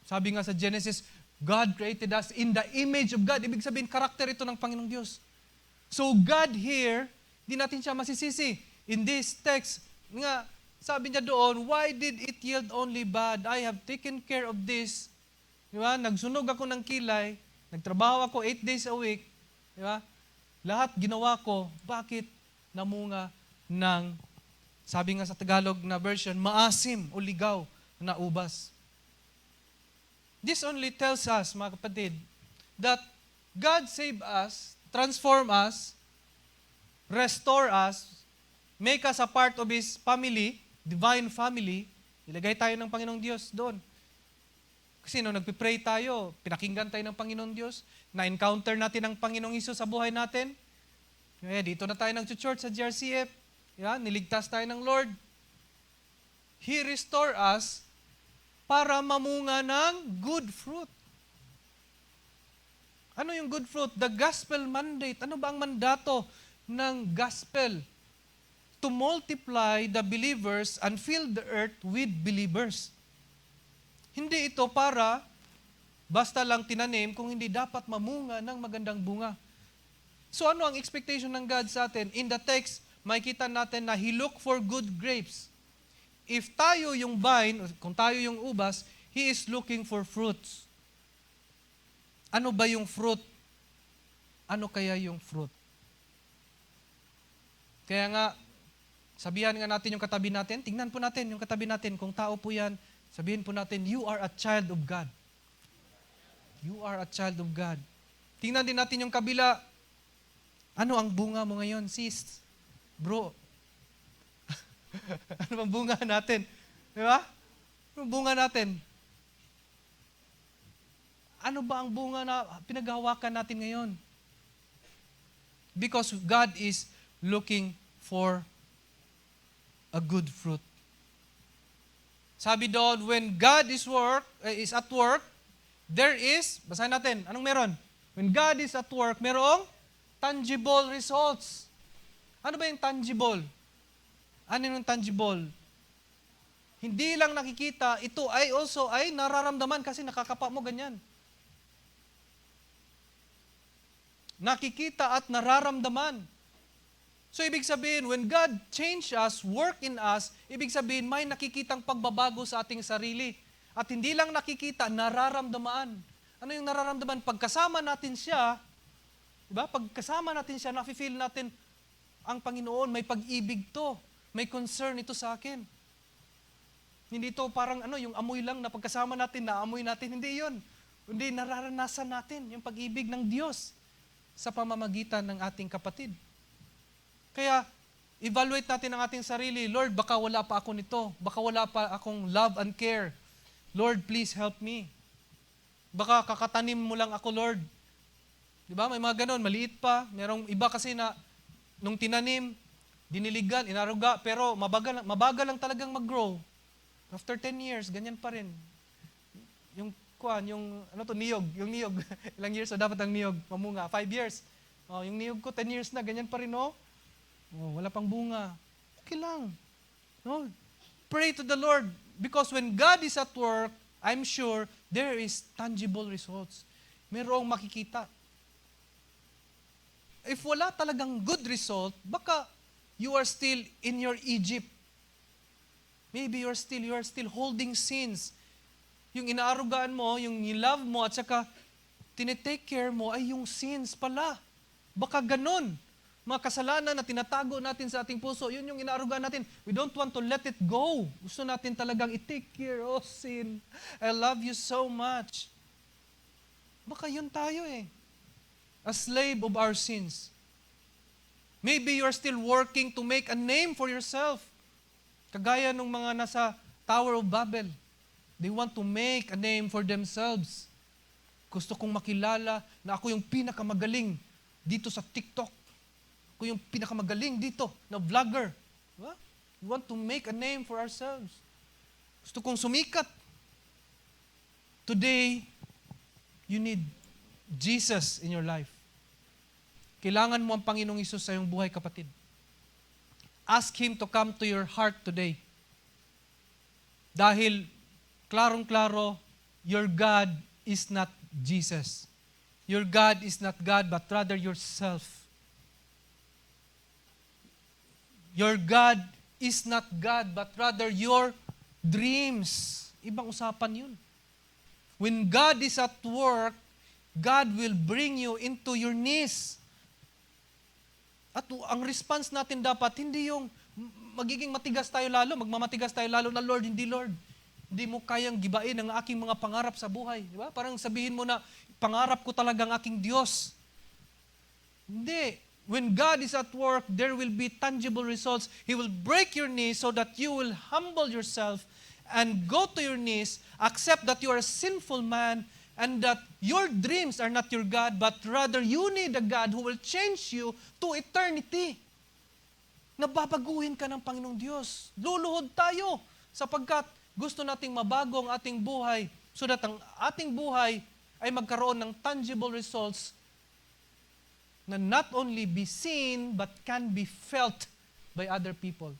Speaker 2: Sabi nga sa Genesis, God created us in the image of God. Ibig sabihin, karakter ito ng Panginoong Diyos. So God here, di natin siya masisisi. In this text, nga, sabi niya doon, why did it yield only bad? I have taken care of this. Di ba? Nagsunog ako ng kilay, nagtrabaho ako 8 days a week. Di ba? Lahat ginawa ko, bakit namunga ng, sabi nga sa Tagalog na version, maasim o ligaw na ubas. This only tells us, mga kapatid, that God save us, transform us, restore us, make us a part of His family, divine family, Ilagay tayo ng Panginoong Diyos doon. Kasi nung nagpipray tayo, pinakinggan tayo ng Panginoong Diyos, na-encounter natin ang Panginoong Hesus sa buhay natin. Kaya dito na tayo nag-church sa GRCF. Niligtas tayo ng Lord. He restore us para mamunga ng good fruit. Ano yung good fruit? The gospel mandate. Ano ba ang mandato ng gospel? To multiply the believers and fill the earth with believers. Hindi ito para basta lang tinanim kung hindi dapat mamunga ng magandang bunga. So ano ang expectation ng God sa atin? In the text, makikita natin na He look for good grapes. If tayo yung vine, kung tayo yung ubas, He is looking for fruits. Ano ba yung fruit? Ano kaya yung fruit? Kaya nga, sabihan nga natin yung katabi natin, tingnan po natin yung katabi natin, kung tao po yan, sabihin po natin, you are a child of God. You are a child of God. Tingnan din natin yung kabila. Ano ang bunga mo ngayon, sis? Bro. Ano bang bunga natin? Di ba? Ano ang bunga natin? Ano ba ang bunga na pinaghahawakan natin ngayon? Because God is looking for a good fruit. Sabi doon, when God is at work, there is, basahin natin, anong meron? When God is at work, merong tangible results. Ano ba yung tangible? Ano yung tangible? Hindi lang nakikita, ito ay also ay nararamdaman kasi nakakapa mo ganyan. Nakikita at nararamdaman. So ibig sabihin, when God change us, work in us, ibig sabihin may nakikitang pagbabago sa ating sarili. At hindi lang nakikita, nararamdaman. Ano yung nararamdaman? Pagkasama natin siya, diba? Pagkasama natin siya, nafe-feel natin ang Panginoon, may pag-ibig to, may concern ito sa akin. Hindi to parang yung amoy lang na pagkasama natin, naamoy natin. Hindi yun. Hindi, nararanasan natin yung pag-ibig ng Diyos sa pamamagitan ng ating kapatid. Kaya, evaluate natin ang ating sarili. Lord, baka wala pa ako nito. Baka wala pa akong love and care. Lord, please help me. Baka kakatanim mo lang ako, Lord. Di ba? May mga ganon, maliit pa. Merong iba kasi na, nung tinanim, diniligan, inaruga, pero mabagal lang talagang mag-grow. After 10 years, ganyan pa rin. Yung niyog. Yung niyog. Ilang years na dapat ang niyog mamunga? 5 years. Yung niyog ko, 10 years na, ganyan pa rin, wala pang bunga. Okay lang. Pray to the Lord. Because when God is at work, I'm sure there is tangible results. Merong makikita. If wala talagang good result, baka you are still in your Egypt. Maybe you are still holding sins. Yung inaarugaan mo, yung love mo, at saka tinitake care mo ay yung sins pala. Baka ganun. Mga kasalanan na tinatago natin sa ating puso, yun yung inaarugaan natin. We don't want to let it go. Gusto natin talagang i-take care. Oh, sin. I love you so much. Baka yun tayo a slave of our sins. Maybe you are still working to make a name for yourself. Kagaya ng mga nasa Tower of Babel. They want to make a name for themselves. Gusto kong makilala na ako yung pinakamagaling dito sa TikTok. Ako yung pinakamagaling dito na vlogger. Diba? We want to make a name for ourselves. Gusto kong sumikat. Today, you need Jesus in your life. Kailangan mo ang Panginoong Hesus sa iyong buhay, kapatid. Ask Him to come to your heart today. Dahil, klarong-klaro, your God is not Jesus. Your God is not God, but rather yourself. Your God is not God, but rather your dreams. Ibang usapan yun. When God is at work, God will bring you into your knees. At ang response natin dapat, hindi yung magiging matigas tayo lalo, magmamatigas tayo lalo na, Lord, hindi Lord. Hindi mo kayang gibain ang aking mga pangarap sa buhay. Di ba? Parang sabihin mo na, pangarap ko talaga ang aking Diyos. Hindi. When God is at work, there will be tangible results. He will break your knees so that you will humble yourself and go to your knees, accept that you are a sinful man, and that your dreams are not your God, but rather you need a God who will change you to eternity. Nababaguhin ka ng Panginoong Diyos. Luluhod tayo sapagkat gusto nating mabago ang ating buhay so that ang ating buhay ay magkaroon ng tangible results na not only be seen but can be felt by other people.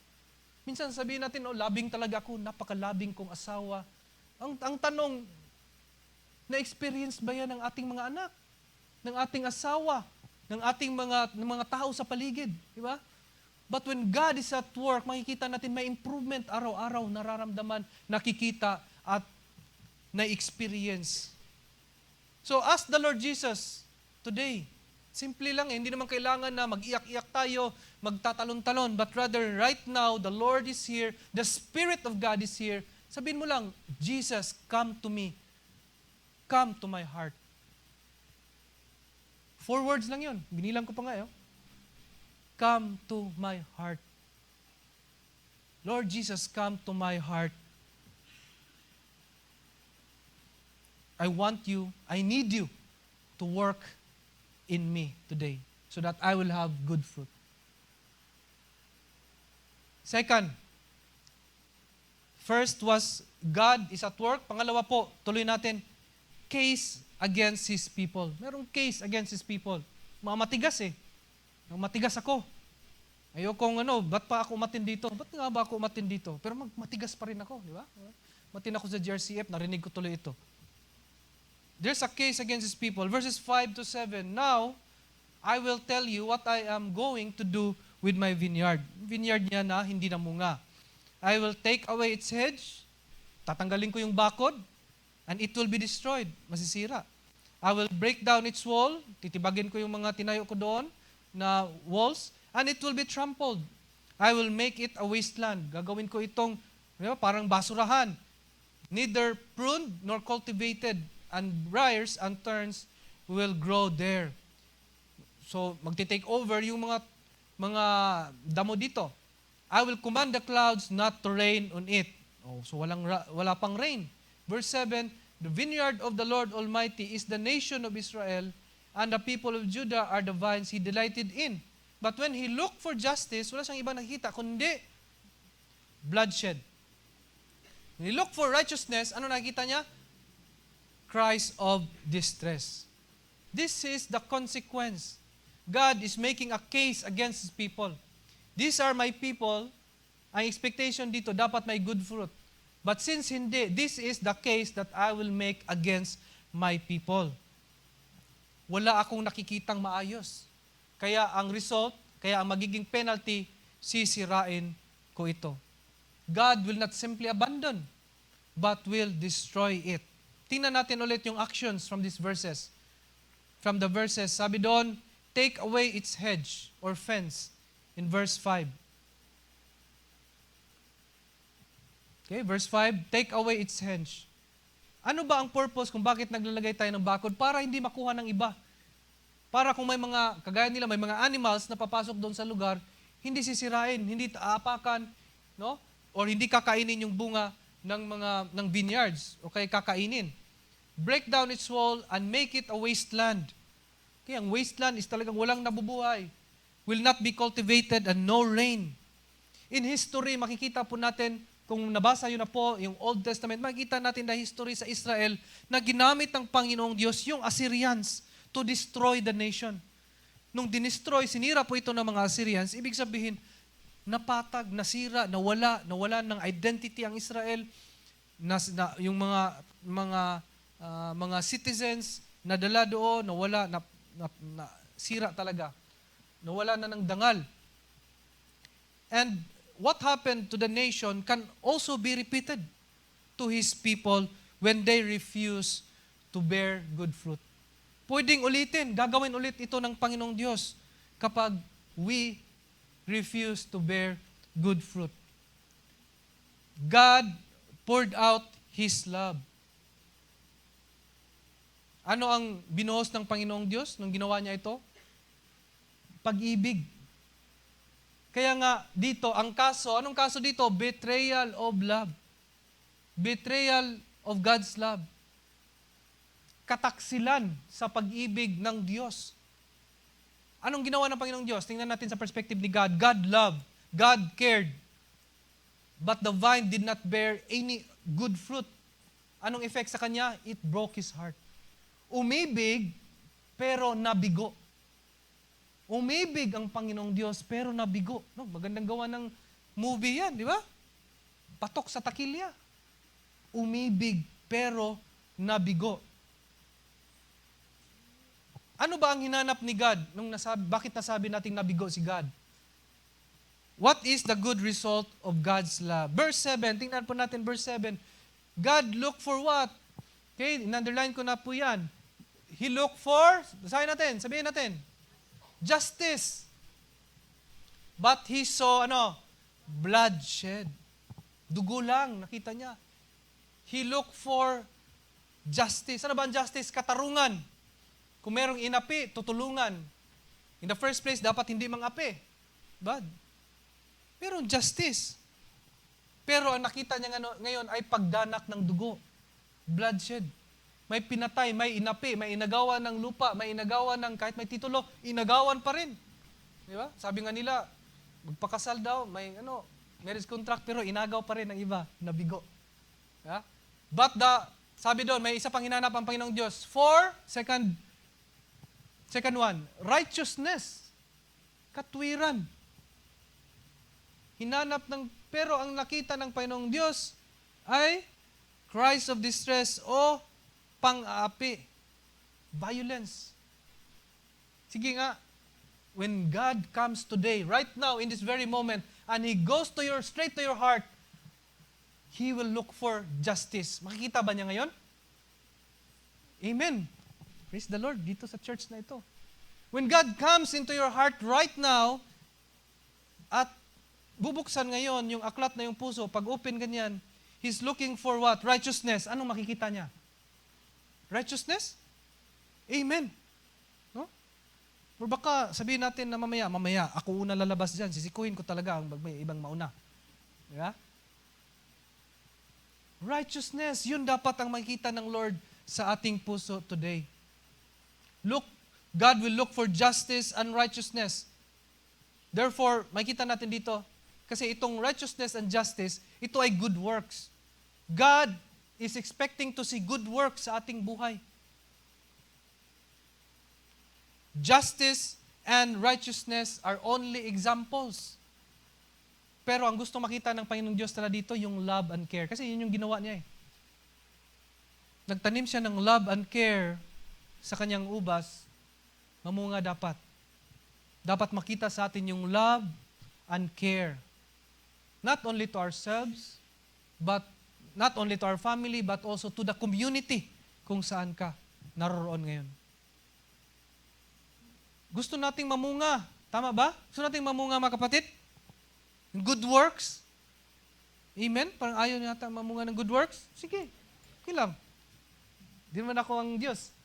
Speaker 2: Minsan sabihin natin, labing talaga ako, napakalabing kong asawa. Ang tanong, na-experience ba yan ng ating mga anak, ng ating asawa, ng ating mga tao sa paligid? Di ba? But when God is at work, makikita natin may improvement araw-araw, nararamdaman, nakikita, at na-experience. So ask the Lord Jesus today. Simple lang, hindi naman kailangan na mag-iyak-iyak tayo, magtatalon-talon, but rather right now, the Lord is here, the Spirit of God is here. Sabihin mo lang, Jesus, come to me. Come to my heart. 4 words lang yun. Binilang ko pa nga yun. Come to my heart. Lord Jesus, come to my heart. I want you, I need you to work in me today so that I will have good fruit. Second, first was God is at work. Pangalawa po, tuloy natin, case against His people. Merong case against His people. Mga matigas eh. Matigas ako. Ayokong ba't pa ako umatin dito? Ba't nga ba ako umatin dito? Pero matigas pa rin ako, di ba? Matin ako sa GRCF, narinig ko tuloy ito. There's a case against His people. Verses 5 to 7. Now, I will tell you what I am going to do with my vineyard. Vineyard niya na hindi namunga. I will take away its hedge. Tatanggalin ko yung bakod. And it will be destroyed. Masisira. I will break down its wall. Titibagin ko yung mga tinayo ko doon na walls. And it will be trampled. I will make it a wasteland. Gagawin ko itong parang basurahan. Neither pruned nor cultivated. And briars and thorns will grow there. So, magte-take over yung mga damo dito. I will command the clouds not to rain on it. So wala pang rain. Verse 7, the vineyard of the Lord Almighty is the nation of Israel, and the people of Judah are the vines He delighted in. But when He looked for justice, wala siyang ibang nakikita, kundi bloodshed. When He looked for righteousness, ano nakikita niya? Cries of distress. This is the consequence. God is making a case against His people. These are my people. Ang expectation dito, dapat may good fruit. But since hindi, this is the case that I will make against my people. Wala akong nakikitang maayos. Kaya ang result, kaya ang magiging penalty, sisirain ko ito. God will not simply abandon, but will destroy it. Tingnan natin ulit yung actions from these verses. From the verses, sabi doon, take away its hedge or fence in verse 5. Okay, verse 5, take away its hedge. Ano ba ang purpose kung bakit naglalagay tayo ng bakod? Para hindi makuha ng iba. Para kung may mga, kagaya nila, may mga animals na papasok doon sa lugar, hindi sisirain, hindi aapakan, no? Or hindi kakainin yung bunga ng vineyards, o kaya kakainin. Break down its wall and make it a wasteland. Kaya ang wasteland is talagang walang nabubuhay. Will not be cultivated and no rain. In history, makikita po natin, kung nabasa yun na po, yung Old Testament, makikita natin na history sa Israel na ginamit ng Panginoong Diyos yung Assyrians to destroy the nation. Nung dinestroy, sinira po ito ng mga Assyrians, ibig sabihin, napatag, nasira, nawala ng identity ang Israel, yung mga citizens na dala doon, sira talaga. Nawala na ng dangal. And what happened to the nation can also be repeated to His people when they refuse to bear good fruit. Pwedeng ulitin, gagawin ulit ito ng Panginoong Diyos kapag we refuse to bear good fruit. God poured out His love. Ano ang binuhos ng Panginoong Diyos nung ginawa niya ito? Pag-ibig. Kaya nga dito, ang kaso, anong kaso dito? Betrayal of love. betrayal of God's love. Kataksilan sa pag-ibig ng Diyos. Anong ginawa ng Panginoong Diyos? Tingnan natin sa perspective ni God. God loved. God cared. But the vine did not bear any good fruit. Anong effect sa kanya? It broke his heart. Umibig, pero nabigo. Umibig ang Panginoong Diyos, pero nabigo. No, magandang gawa ng movie yan, di ba? Patok sa takilya. Umibig, pero nabigo. Ano ba ang hinanap ni God? Bakit nasabi nating nabigo si God? What is the good result of God's love? Verse 7, tingnan po natin verse 7. God looked for what? Okay, in-underline ko na po yan. He looked for, basahin natin, sabihin natin, justice. But he saw, bloodshed. Dugo lang, nakita niya. He looked for justice. Ano ba ang justice? Katarungan. Kung merong inapi, tutulungan. In the first place, dapat hindi mangapi. Bad. Pero justice. Pero ang nakita niya ngayon ay pagdanak ng dugo. Bloodshed. May pinatay, may inapi, may inagawan ng lupa, may inagawan ng kahit may titulo, inagawan pa rin. Di ba? Sabi nga nila, magpakasal daw, may marriage contract, pero inagaw pa rin ng iba, nabigo. Yeah? But sabi doon, may isa pang hinanap ang Panginoong Diyos. Second one, righteousness. Katwiran. Pero ang nakita ng Panginoong Diyos ay cries of distress o pang-aapi. Violence. Sige nga, when God comes today, right now, in this very moment, and He goes straight to your heart, He will look for justice. Makikita ba niya ngayon? Amen. Praise the Lord, dito sa church na ito. When God comes into your heart right now, at bubuksan ngayon yung aklat na yung puso, pag open ganyan, He's looking for what? Righteousness. Anong makikita niya? Righteousness? Amen. No? Or baka sabihin natin na mamaya, ako una lalabas dyan, sisikuhin ko talaga ang may ibang mauna. Diba? Righteousness, yun dapat ang makikita ng Lord sa ating puso today. God will look for justice and righteousness. Therefore, makikita natin dito, kasi itong righteousness and justice, ito ay good works. God is expecting to see good works sa ating buhay. Justice and righteousness are only examples. Pero ang gusto makita ng Panginoong Diyos tala dito, yung love and care. Kasi yun yung ginawa niya eh. Nagtanim siya ng love and care sa kanyang ubas, mamunga dapat. Dapat makita sa atin yung love and care. Not only to ourselves, but not only to our family, but also to the community kung saan ka naroroon ngayon. Gusto nating mamunga. Tama ba? Gusto nating mamunga, mga kapatid? Good works? Amen? Parang ayaw nata mamunga ng good works? Sige, okay lang. Di naman ako ang Diyos.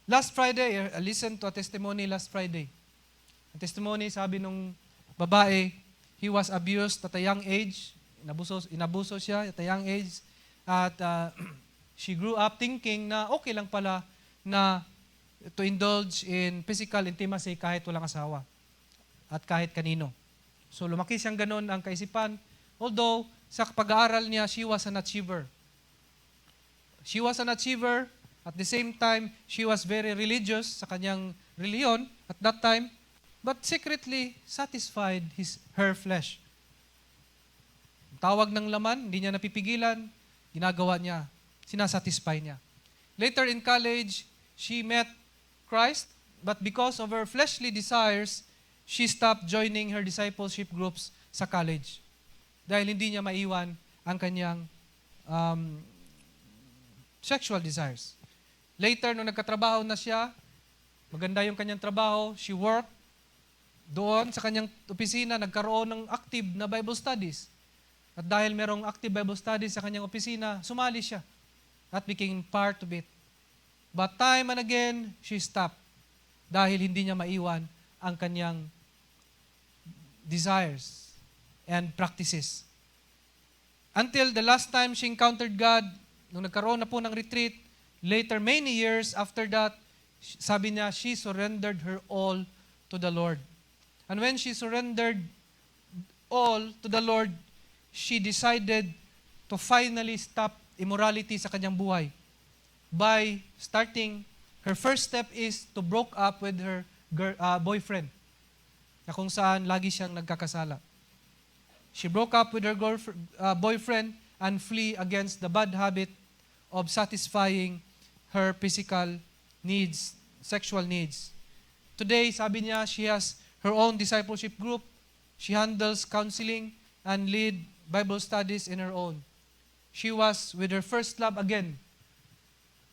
Speaker 2: Last Friday, I listened to a testimony last Friday. Ang testimony, sabi nung babae, he was abused at a young age. Inabuso siya at a young age. At she grew up thinking na okay lang pala na to indulge in physical intimacy kahit walang asawa at kahit kanino. So lumaki siyang ganun ang kaisipan. Although sa pag-aaral niya, she was an achiever. She was an achiever. At the same time, she was very religious sa kanyang reliyon at that time, but secretly satisfied her flesh. Tawag ng laman, hindi niya napipigilan, ginagawa niya, sinasatisfy niya. Later in college, she met Christ, but because of her fleshly desires, she stopped joining her discipleship groups sa college. Dahil hindi niya maiwan ang kanyang sexual desires. Later, nung nagkatrabaho na siya, maganda yung kanyang trabaho, she worked doon sa kanyang opisina, nagkaroon ng active na Bible studies. At dahil merong active Bible studies sa kanyang opisina, sumali siya at became part of it. But time and again, she stopped dahil hindi niya maiwan ang kanyang desires and practices. Until the last time she encountered God, nung nagkaroon na po ng retreat, later, many years after that, sabi niya, she surrendered her all to the Lord. And when she surrendered all to the Lord, she decided to finally stop immorality sa kanyang buhay by starting, her first step is to broke up with her boyfriend, na kung saan lagi siyang nagkakasala. She broke up with her boyfriend and flee against the bad habit of satisfying her physical needs, sexual needs. Today, sabi niya, she has her own discipleship group. She handles counseling and lead Bible studies in her own. She was with her first love again,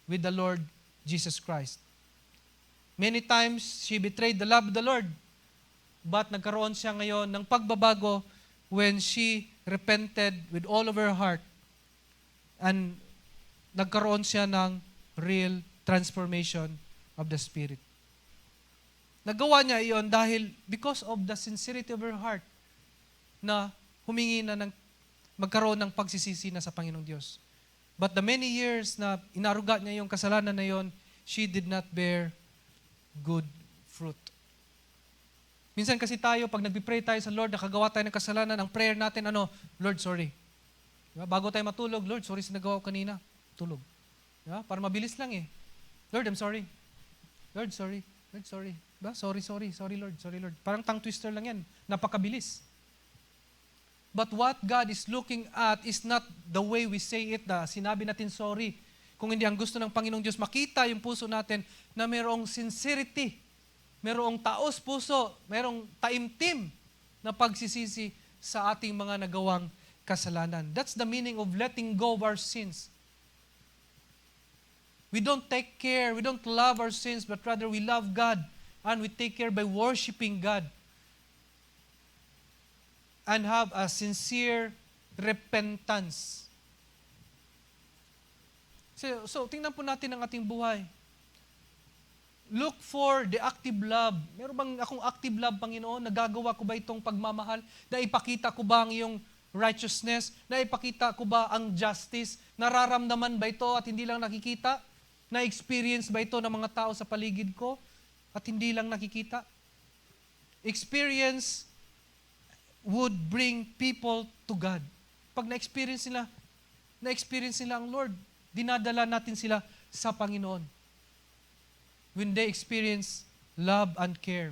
Speaker 2: with the Lord Jesus Christ. Many times, she betrayed the love of the Lord, but nagkaroon siya ngayon ng pagbabago when she repented with all of her heart and nagkaroon siya ng real transformation of the Spirit. Nagawa niya iyon dahil because of the sincerity of her heart na humingi na ng magkaroon ng pagsisisi na sa Panginoong Diyos. But the many years na inaruga niya yung kasalanan na yon, she did not bear good fruit. Minsan kasi tayo, pag nagpipray tayo sa Lord, nakagawa tayo ng kasalanan, ang prayer natin, Lord, sorry. Diba? Bago tayo matulog, Lord, sorry sa nagawa ko kanina. Tulog. Diba? Para mabilis lang eh. Lord, I'm sorry. Lord, sorry. Lord, sorry. Diba? Sorry, Lord. Sorry, Lord. Parang tongue twister lang yan. Napakabilis. But what God is looking at is not the way we say it, na sinabi natin sorry. Kung hindi ang gusto ng Panginoong Diyos, makita yung puso natin na mayroong sincerity, mayroong taos puso, mayroong taimtim na pagsisisi sa ating mga nagawang kasalanan. That's the meaning of letting go of our sins. We don't take care, we don't love our sins, but rather we love God and we take care by worshiping God and have a sincere repentance. So tingnan po natin ang ating buhay. Look for the active love. Meron bang akong active love, Panginoon? Nagagawa ko ba itong pagmamahal? Naipakita ko ba ang iyong righteousness? Naipakita ko ba ang justice? Nararamdaman ba ito at hindi lang nakikita? Na-experience ba ito ng mga tao sa paligid ko at hindi lang nakikita? Experience would bring people to God. Pag na-experience nila ang Lord, dinadala natin sila sa Panginoon. When they experience love and care.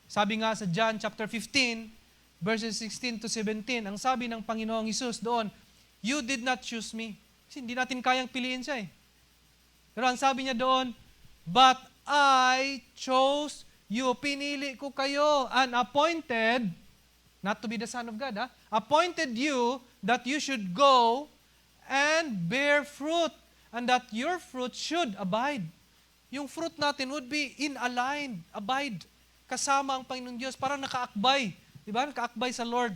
Speaker 2: Sabi nga sa John chapter 15, verses 16 to 17, ang sabi ng Panginoong Hesus doon, you did not choose me. Kasi hindi natin kayang piliin siya eh. Pero ang sabi niya doon, but I chose you. Pinili ko kayo and appointed, not to be the Son of God, appointed you that you should go and bear fruit and that your fruit should abide. Yung fruit natin would be in-aligned, abide, kasama ang Panginoong Diyos, para nakaakbay. Diba? Nakaakbay sa Lord.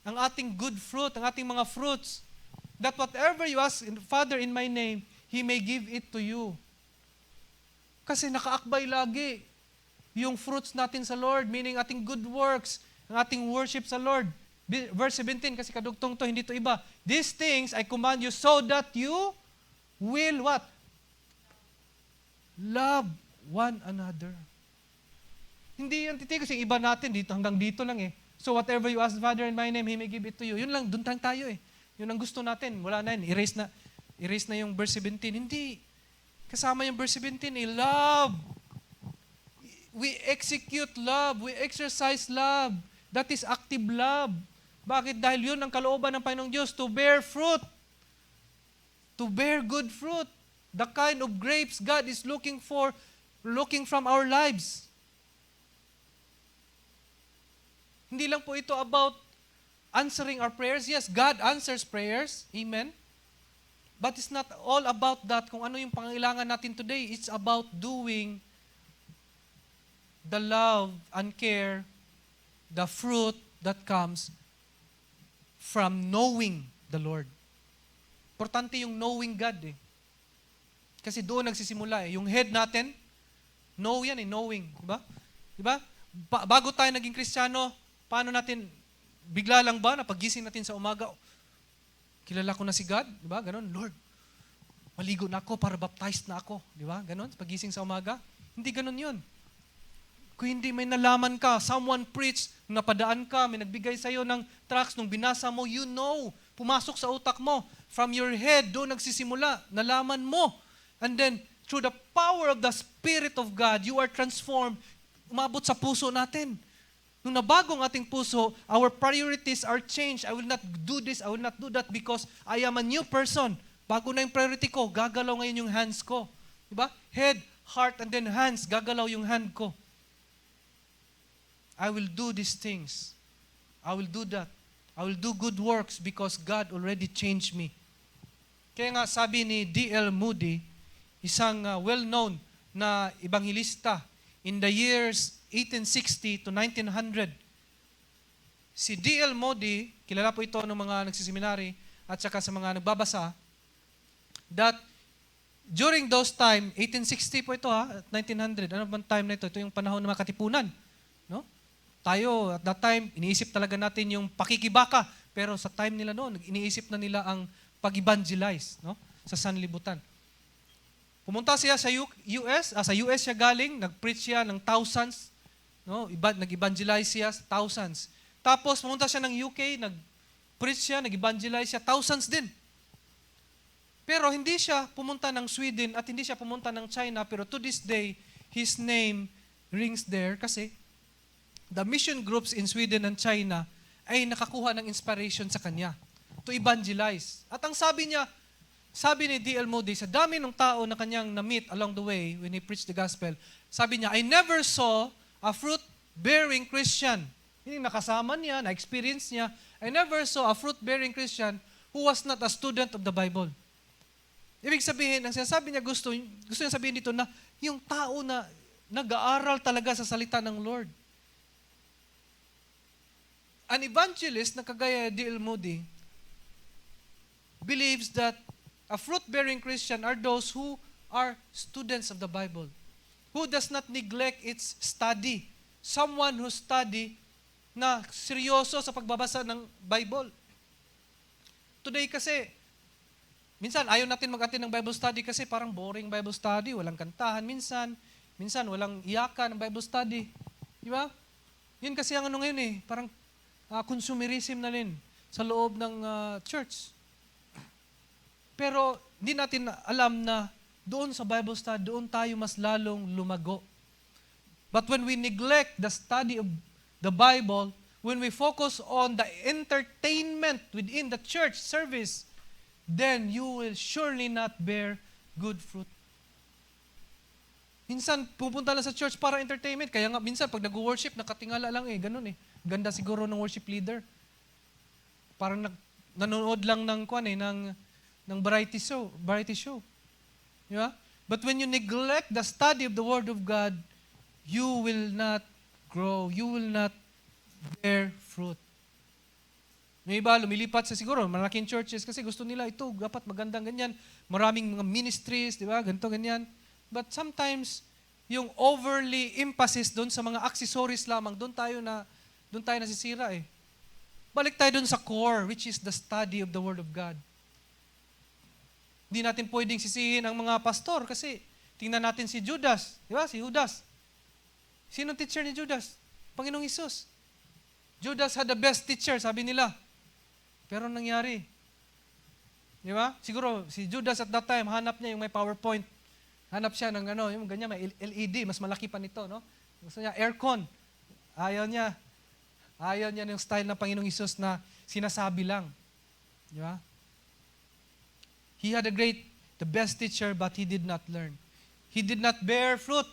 Speaker 2: Ang ating good fruit, ang ating mga fruits, that whatever you ask, Father, in my name, He may give it to you. Kasi nakaakbay lagi yung fruits natin sa Lord, meaning ating good works, ang ating worship sa Lord. Verse 17, kasi kadugtong to, hindi to iba. These things I command you so that you will what? Love one another. Hindi yan titigos. Yung iba natin, dito, hanggang dito lang eh. So whatever you ask the Father in my name, He may give it to you. Yun lang, doon lang tayo eh. Yun ang gusto natin. Wala na yun. Erase na yung verse 17. Hindi. Kasama yung verse 17 eh. Love. We execute love. We exercise love. That is active love. Bakit? Dahil yun ang kalooban ng Panginoong Diyos, to bear fruit. To bear good fruit. The kind of grapes God is looking from our lives. Hindi lang po ito about answering our prayers. Yes, God answers prayers. Amen. But it's not all about that. Kung ano yung pangailangan natin today, it's about doing the love and care, the fruit that comes from knowing the Lord. Importante yung knowing God eh. Kasi doon nagsisimula eh. Yung head natin, know yan eh, knowing. Diba? Diba? Bago tayo naging Kristiyano, paano natin, bigla lang ba na pagising natin sa umaga, kilala ko na si God, di ba? Ganon, Lord, maligo na ako para baptized na ako. Di ba? Ganon, pagising sa umaga. Hindi ganon yun. Kung hindi may nalaman ka, someone preached, napadaan ka, may nagbigay sa'yo ng tracts, nung binasa mo, you know, pumasok sa utak mo, from your head, doon nagsisimula, nalaman mo. And then, through the power of the Spirit of God, you are transformed, umabot sa puso natin. Nung nabagong ating puso, our priorities are changed. I will not do this, I will not do that because I am a new person. Bago na yung priority ko, gagalaw ngayon yung hands ko. Diba? Head, heart, and then hands, gagalaw yung hand ko. I will do these things. I will do that. I will do good works because God already changed me. Kaya nga sabi ni D.L. Moody, isang well-known na ebanghilista in the years 1860 to 1900, si D.L. Moody, kilala po ito ng mga nagsiseminary at saka sa mga nagbabasa, that during those time, 1860 po ito at 1900, ano bang time na ito? Ito yung panahon ng mga katipunan. No? Tayo, at that time, iniisip talaga natin yung pakikibaka. Pero sa time nila noon, iniisip na nila ang pag-evangelize, no? Sa sanlibutan. Pumunta siya sa US, sa US siya galing, nag-preach siya ng thousands, no? Nag-evangelize siya thousands. Tapos pumunta siya ng UK, nag-preach siya, nag-evangelize siya thousands din. Pero hindi siya pumunta ng Sweden at hindi siya pumunta ng China, pero to this day, his name rings there kasi the mission groups in Sweden and China ay nakakuha ng inspiration sa kanya to evangelize. At ang sabi niya, sabi ni D.L. Moody, sa dami ng tao na kanyang na-meet along the way when he preached the gospel, sabi niya, I never saw a fruit-bearing Christian. Yung nakasama niya, na-experience niya, I never saw a fruit-bearing Christian who was not a student of the Bible. Ibig sabihin, ang sinasabi niya, gusto niya sabihin dito na yung tao na nag-aaral talaga sa salita ng Lord. An evangelist na kagaya D.L. Moody believes that a fruit-bearing Christian are those who are students of the Bible, who does not neglect its study. Someone who study na seryoso sa pagbabasa ng Bible. Today kasi, minsan ayaw natin mag-attend ng Bible study kasi parang boring Bible study, walang kantahan minsan walang iyakan ng Bible study. Di ba? Yun kasi ang ano ngayon parang consumerism na rin sa loob ng church. Pero hindi natin alam na doon sa Bible study, doon tayo mas lalong lumago. But when we neglect the study of the Bible, when we focus on the entertainment within the church service, then you will surely not bear good fruit. Minsan, pupunta lang sa church para entertainment. Kaya nga, minsan, pag nag-worship, nakatingala lang ganun Ganda siguro ng worship leader. Parang nanonood lang ng variety show. Di ba? But when you neglect the study of the Word of God, you will not grow. You will not bear fruit. May iba, lumilipat sa siguro, malaking churches kasi gusto nila ito, dapat magandang ganyan. Maraming mga ministries, di ba? Ganito, ganyan. But sometimes, yung overly emphasis doon sa mga accessories lamang, doon tayo nasisira Balik tayo doon sa core, which is the study of the Word of God. Hindi natin pwedeng sisihin ang mga pastor kasi tingnan natin si Judas. Di ba? Si Judas. Sino teacher ni Judas? Panginoong Hesus. Judas had the best teacher, sabi nila. Pero nangyari. Di ba? Siguro, si Judas at that time, hanap niya yung may PowerPoint. Hanap siya ng yung ganyan, may LED, mas malaki pa nito, no? Gusto niya, aircon. Ayaw niya ng style ng Panginoong Hesus na sinasabi lang. Di ba? He had the best teacher, but he did not learn. He did not bear fruit.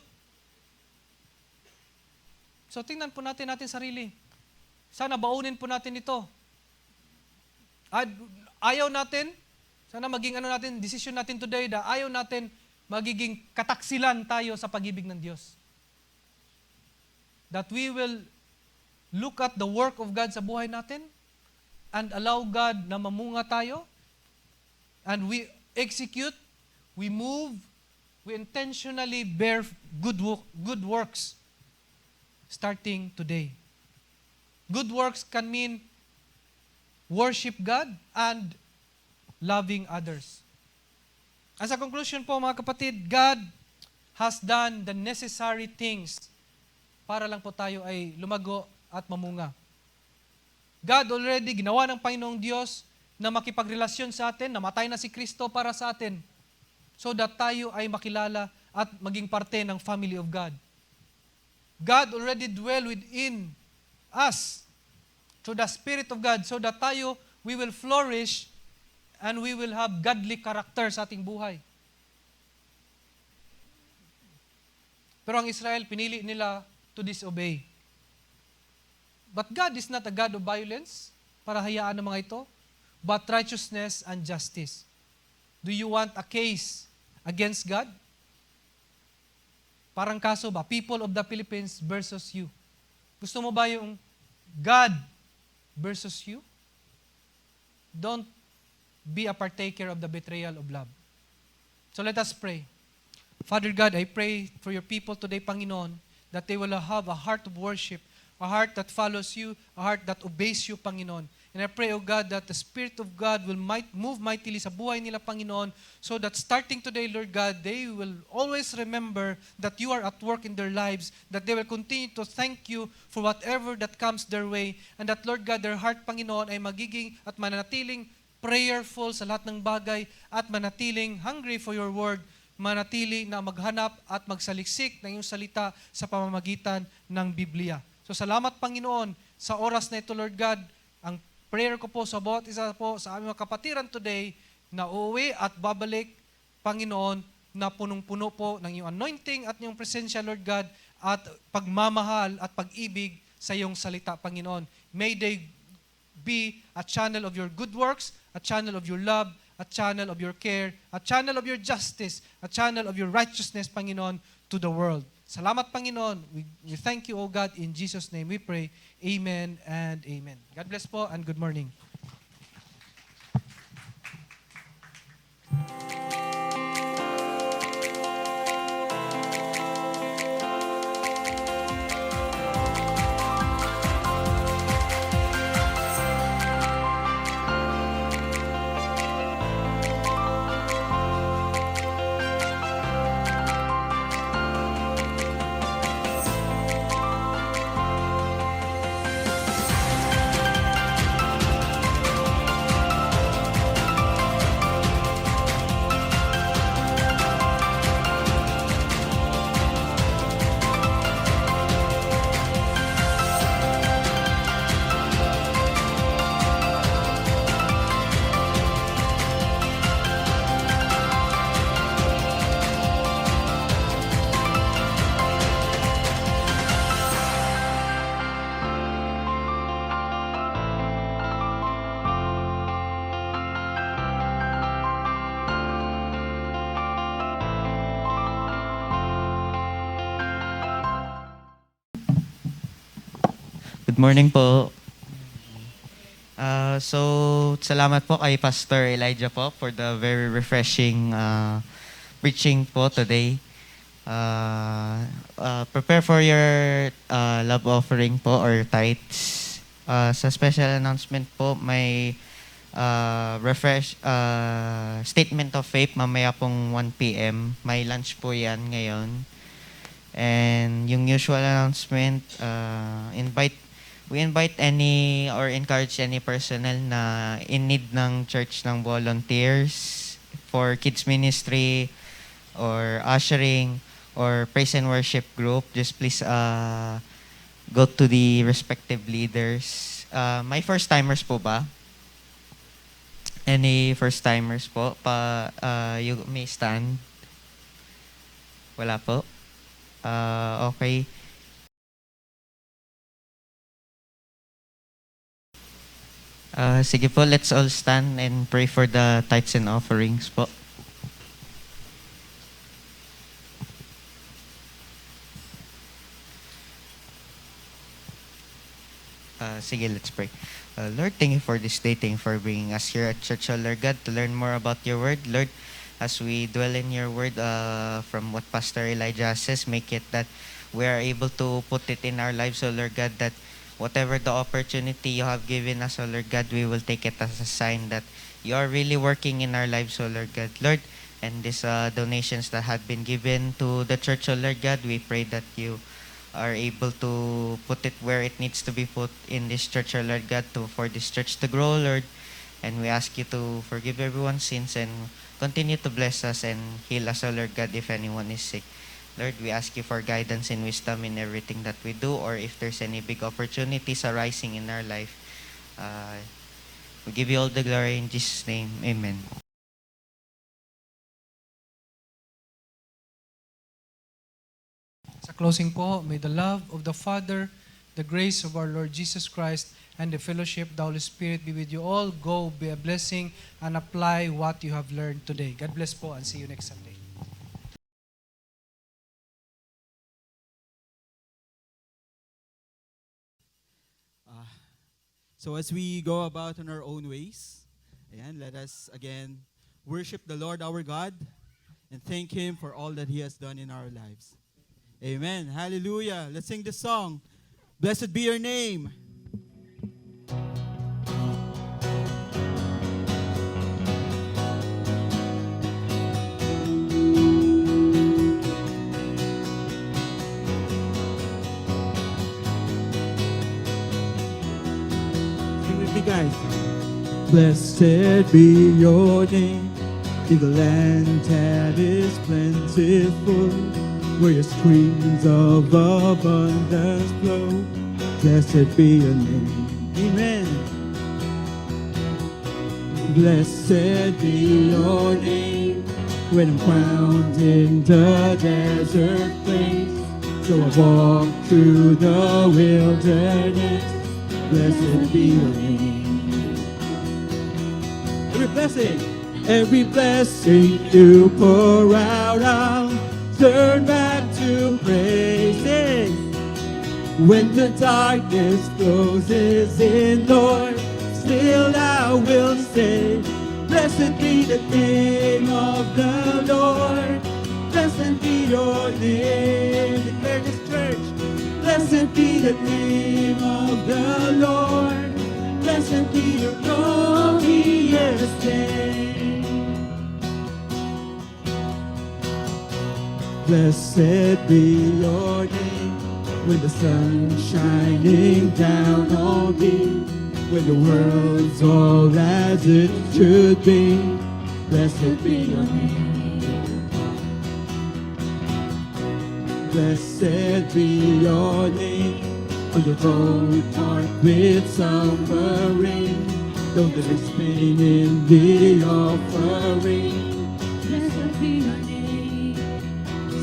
Speaker 2: So tingnan po natin sarili. Sana baunin po natin ito. Ayaw natin, sana maging decision natin today na ayaw natin magiging kataksilan tayo sa pag-ibig ng Diyos. That we will look at the work of God sa buhay natin and allow God na mamunga tayo and we execute, we move, we intentionally bear good works starting today. Good works can mean worship God and loving others. As a conclusion po mga kapatid, God has done the necessary things para lang po tayo ay lumago at mamunga. God already ginawa ng Panginoong Diyos na makipagrelasyon sa atin, namatay na si Kristo para sa atin, so that tayo ay makilala at maging parte ng family of God. God already dwell within us through the Spirit of God, so that tayo, we will flourish and we will have godly character sa ating buhay. Pero ang Israel, pinili nila to disobey. But God is not a God of violence para hayaan ng mga ito, but righteousness and justice. Do you want a case against God? Parang kaso ba? People of the Philippines versus you. Gusto mo ba yung God versus you? Don't be a partaker of the betrayal of love. So let us pray. Father God, I pray for your people today, Panginoon, that they will have a heart of worship, a heart that follows you, a heart that obeys you, Panginoon. And I pray, O God, that the Spirit of God will move mightily sa buhay nila, Panginoon, so that starting today, Lord God, they will always remember that you are at work in their lives, that they will continue to thank you for whatever that comes their way, and that, Lord God, their heart, Panginoon, ay magiging at mananatiling prayerful sa lahat ng bagay at manatiling hungry for your word, manatiling na maghanap at magsaliksik ng iyong salita sa pamamagitan ng Biblia. So salamat, Panginoon, sa oras na ito, Lord God. Ang prayer ko po sa bawat isa po sa aming mga kapatiran today na uuwi at babalik, Panginoon, na punong-puno po ng iyong anointing at iyong presensya, Lord God, at pagmamahal at pag-ibig sa iyong salita, Panginoon. May they be a channel of your good works, a channel of your love, a channel of your care, a channel of your justice, a channel of your righteousness, Panginoon, to the world. Salamat, Panginoon. We thank you, O God. In Jesus' name we pray. Amen and amen. God bless po and good morning.
Speaker 3: Good morning po. Salamat po kay Pastor Elijah po for the very refreshing preaching po today. Prepare for your love offering po or tithes. Sa special announcement po, may statement of faith mamaya pong 1 p.m. May lunch po yan ngayon. And yung usual announcement, we invite any or encourage any personnel na in need ng church ng volunteers for kids ministry or ushering or praise and worship group. Just please go to the respective leaders. May first-timers po ba? Any first-timers po? You may stand. Wala po? Okay. Sige po, let's all stand and pray for the tithes and offerings po. Sige, let's pray. Lord, thank you for this day. Thank you for bringing us here at Church, Lord God, to learn more about your word. Lord, as we dwell in your word from what Pastor Elijah says, make it that we are able to put it in our lives, so Lord God, that whatever the opportunity you have given us, O Lord God, we will take it as a sign that you are really working in our lives, O Lord God. Lord, and these donations that had been given to the church, O Lord God, we pray that you are able to put it where it needs to be put in this church, O Lord God, for this church to grow, Lord. And we ask you to forgive everyone's sins and continue to bless us and heal us, O Lord God, if anyone is sick. Lord, we ask you for guidance and wisdom in everything that we do, or if there's any big opportunities arising in our life. We give you all the glory in Jesus' name. Amen.
Speaker 2: Sa closing po, may the love of the Father, the grace of our Lord Jesus Christ, and the fellowship of the Holy Spirit be with you all. Go, be a blessing, and apply what you have learned today. God bless po, and see you next Sunday.
Speaker 1: So as we go about in our own ways, ayan, let us again worship the Lord our God and thank Him for all that He has done in our lives. Amen. Hallelujah. Let's sing this song. Blessed be your name. Sing with me, guys. Blessed be your name. In the land that is plentiful, where your streams of abundance flow. Blessed be your name. Amen. Blessed be your name. When I'm crowned in the desert place, so I walk through the wilderness. Blessed be your name. Every blessing you pour out, I'll turn back to praises. When the darkness closes in, Lord, still I will say, blessed be the name of the Lord. Blessed be your name. Declare this, church. Blessed be the name of the Lord. Blessed be your glorious name. Blessed be your name. When the sun's shining down on me, when the world's all as it should be, blessed be your name. Blessed be your name. On the road marked with suffering, though there is pain in the offering, blessed be your name.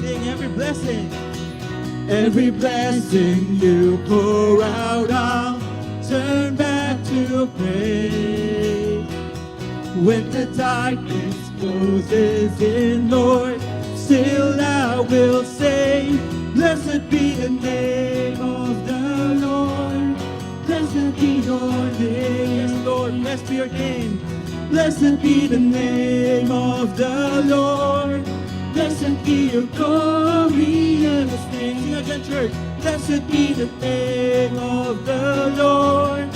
Speaker 1: Sing every blessing. Every blessing you pour out, I'll turn back to praise. When the darkness closes in, Lord, still I will say, blessed be the name of the Lord. Blessed be your name. Yes, Lord, blessed be your name. Blessed be the name of the Lord. Blessed be your glorious name. Sing again, church. Blessed be the name of the Lord.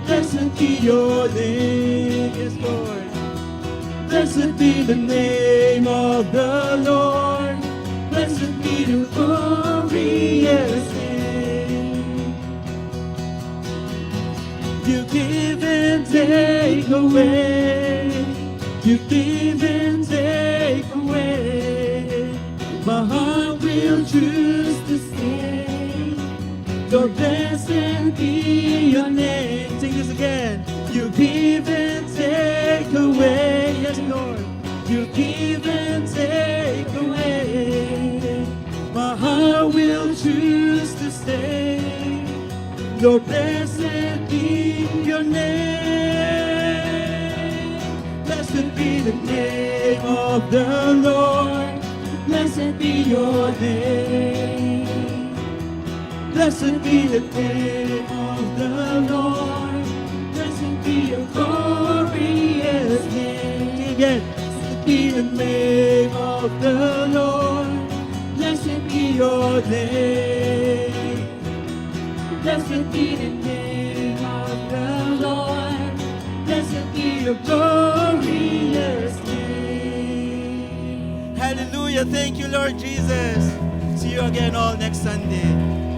Speaker 1: Blessed be your name. Yes, Lord. Blessed be the name of the Lord. Blessed be your glorious name. You give and take away. You give and take away. My heart will choose to stay. Your blessed be your name. Sing this again. You give and take away. Yes, Lord. You give and take away. My heart will choose to stay. Lord, blessed be your name. Blessed be the name of the Lord. Blessed be your name. Blessed be the name of the Lord. Blessed be your glorious name. Again. Blessed be the name of the Lord. Blessed be your name. Blessed be the name of the Lord. Blessed be
Speaker 4: your glorious name.
Speaker 1: Hallelujah. Thank you, Lord Jesus. See you again all next Sunday.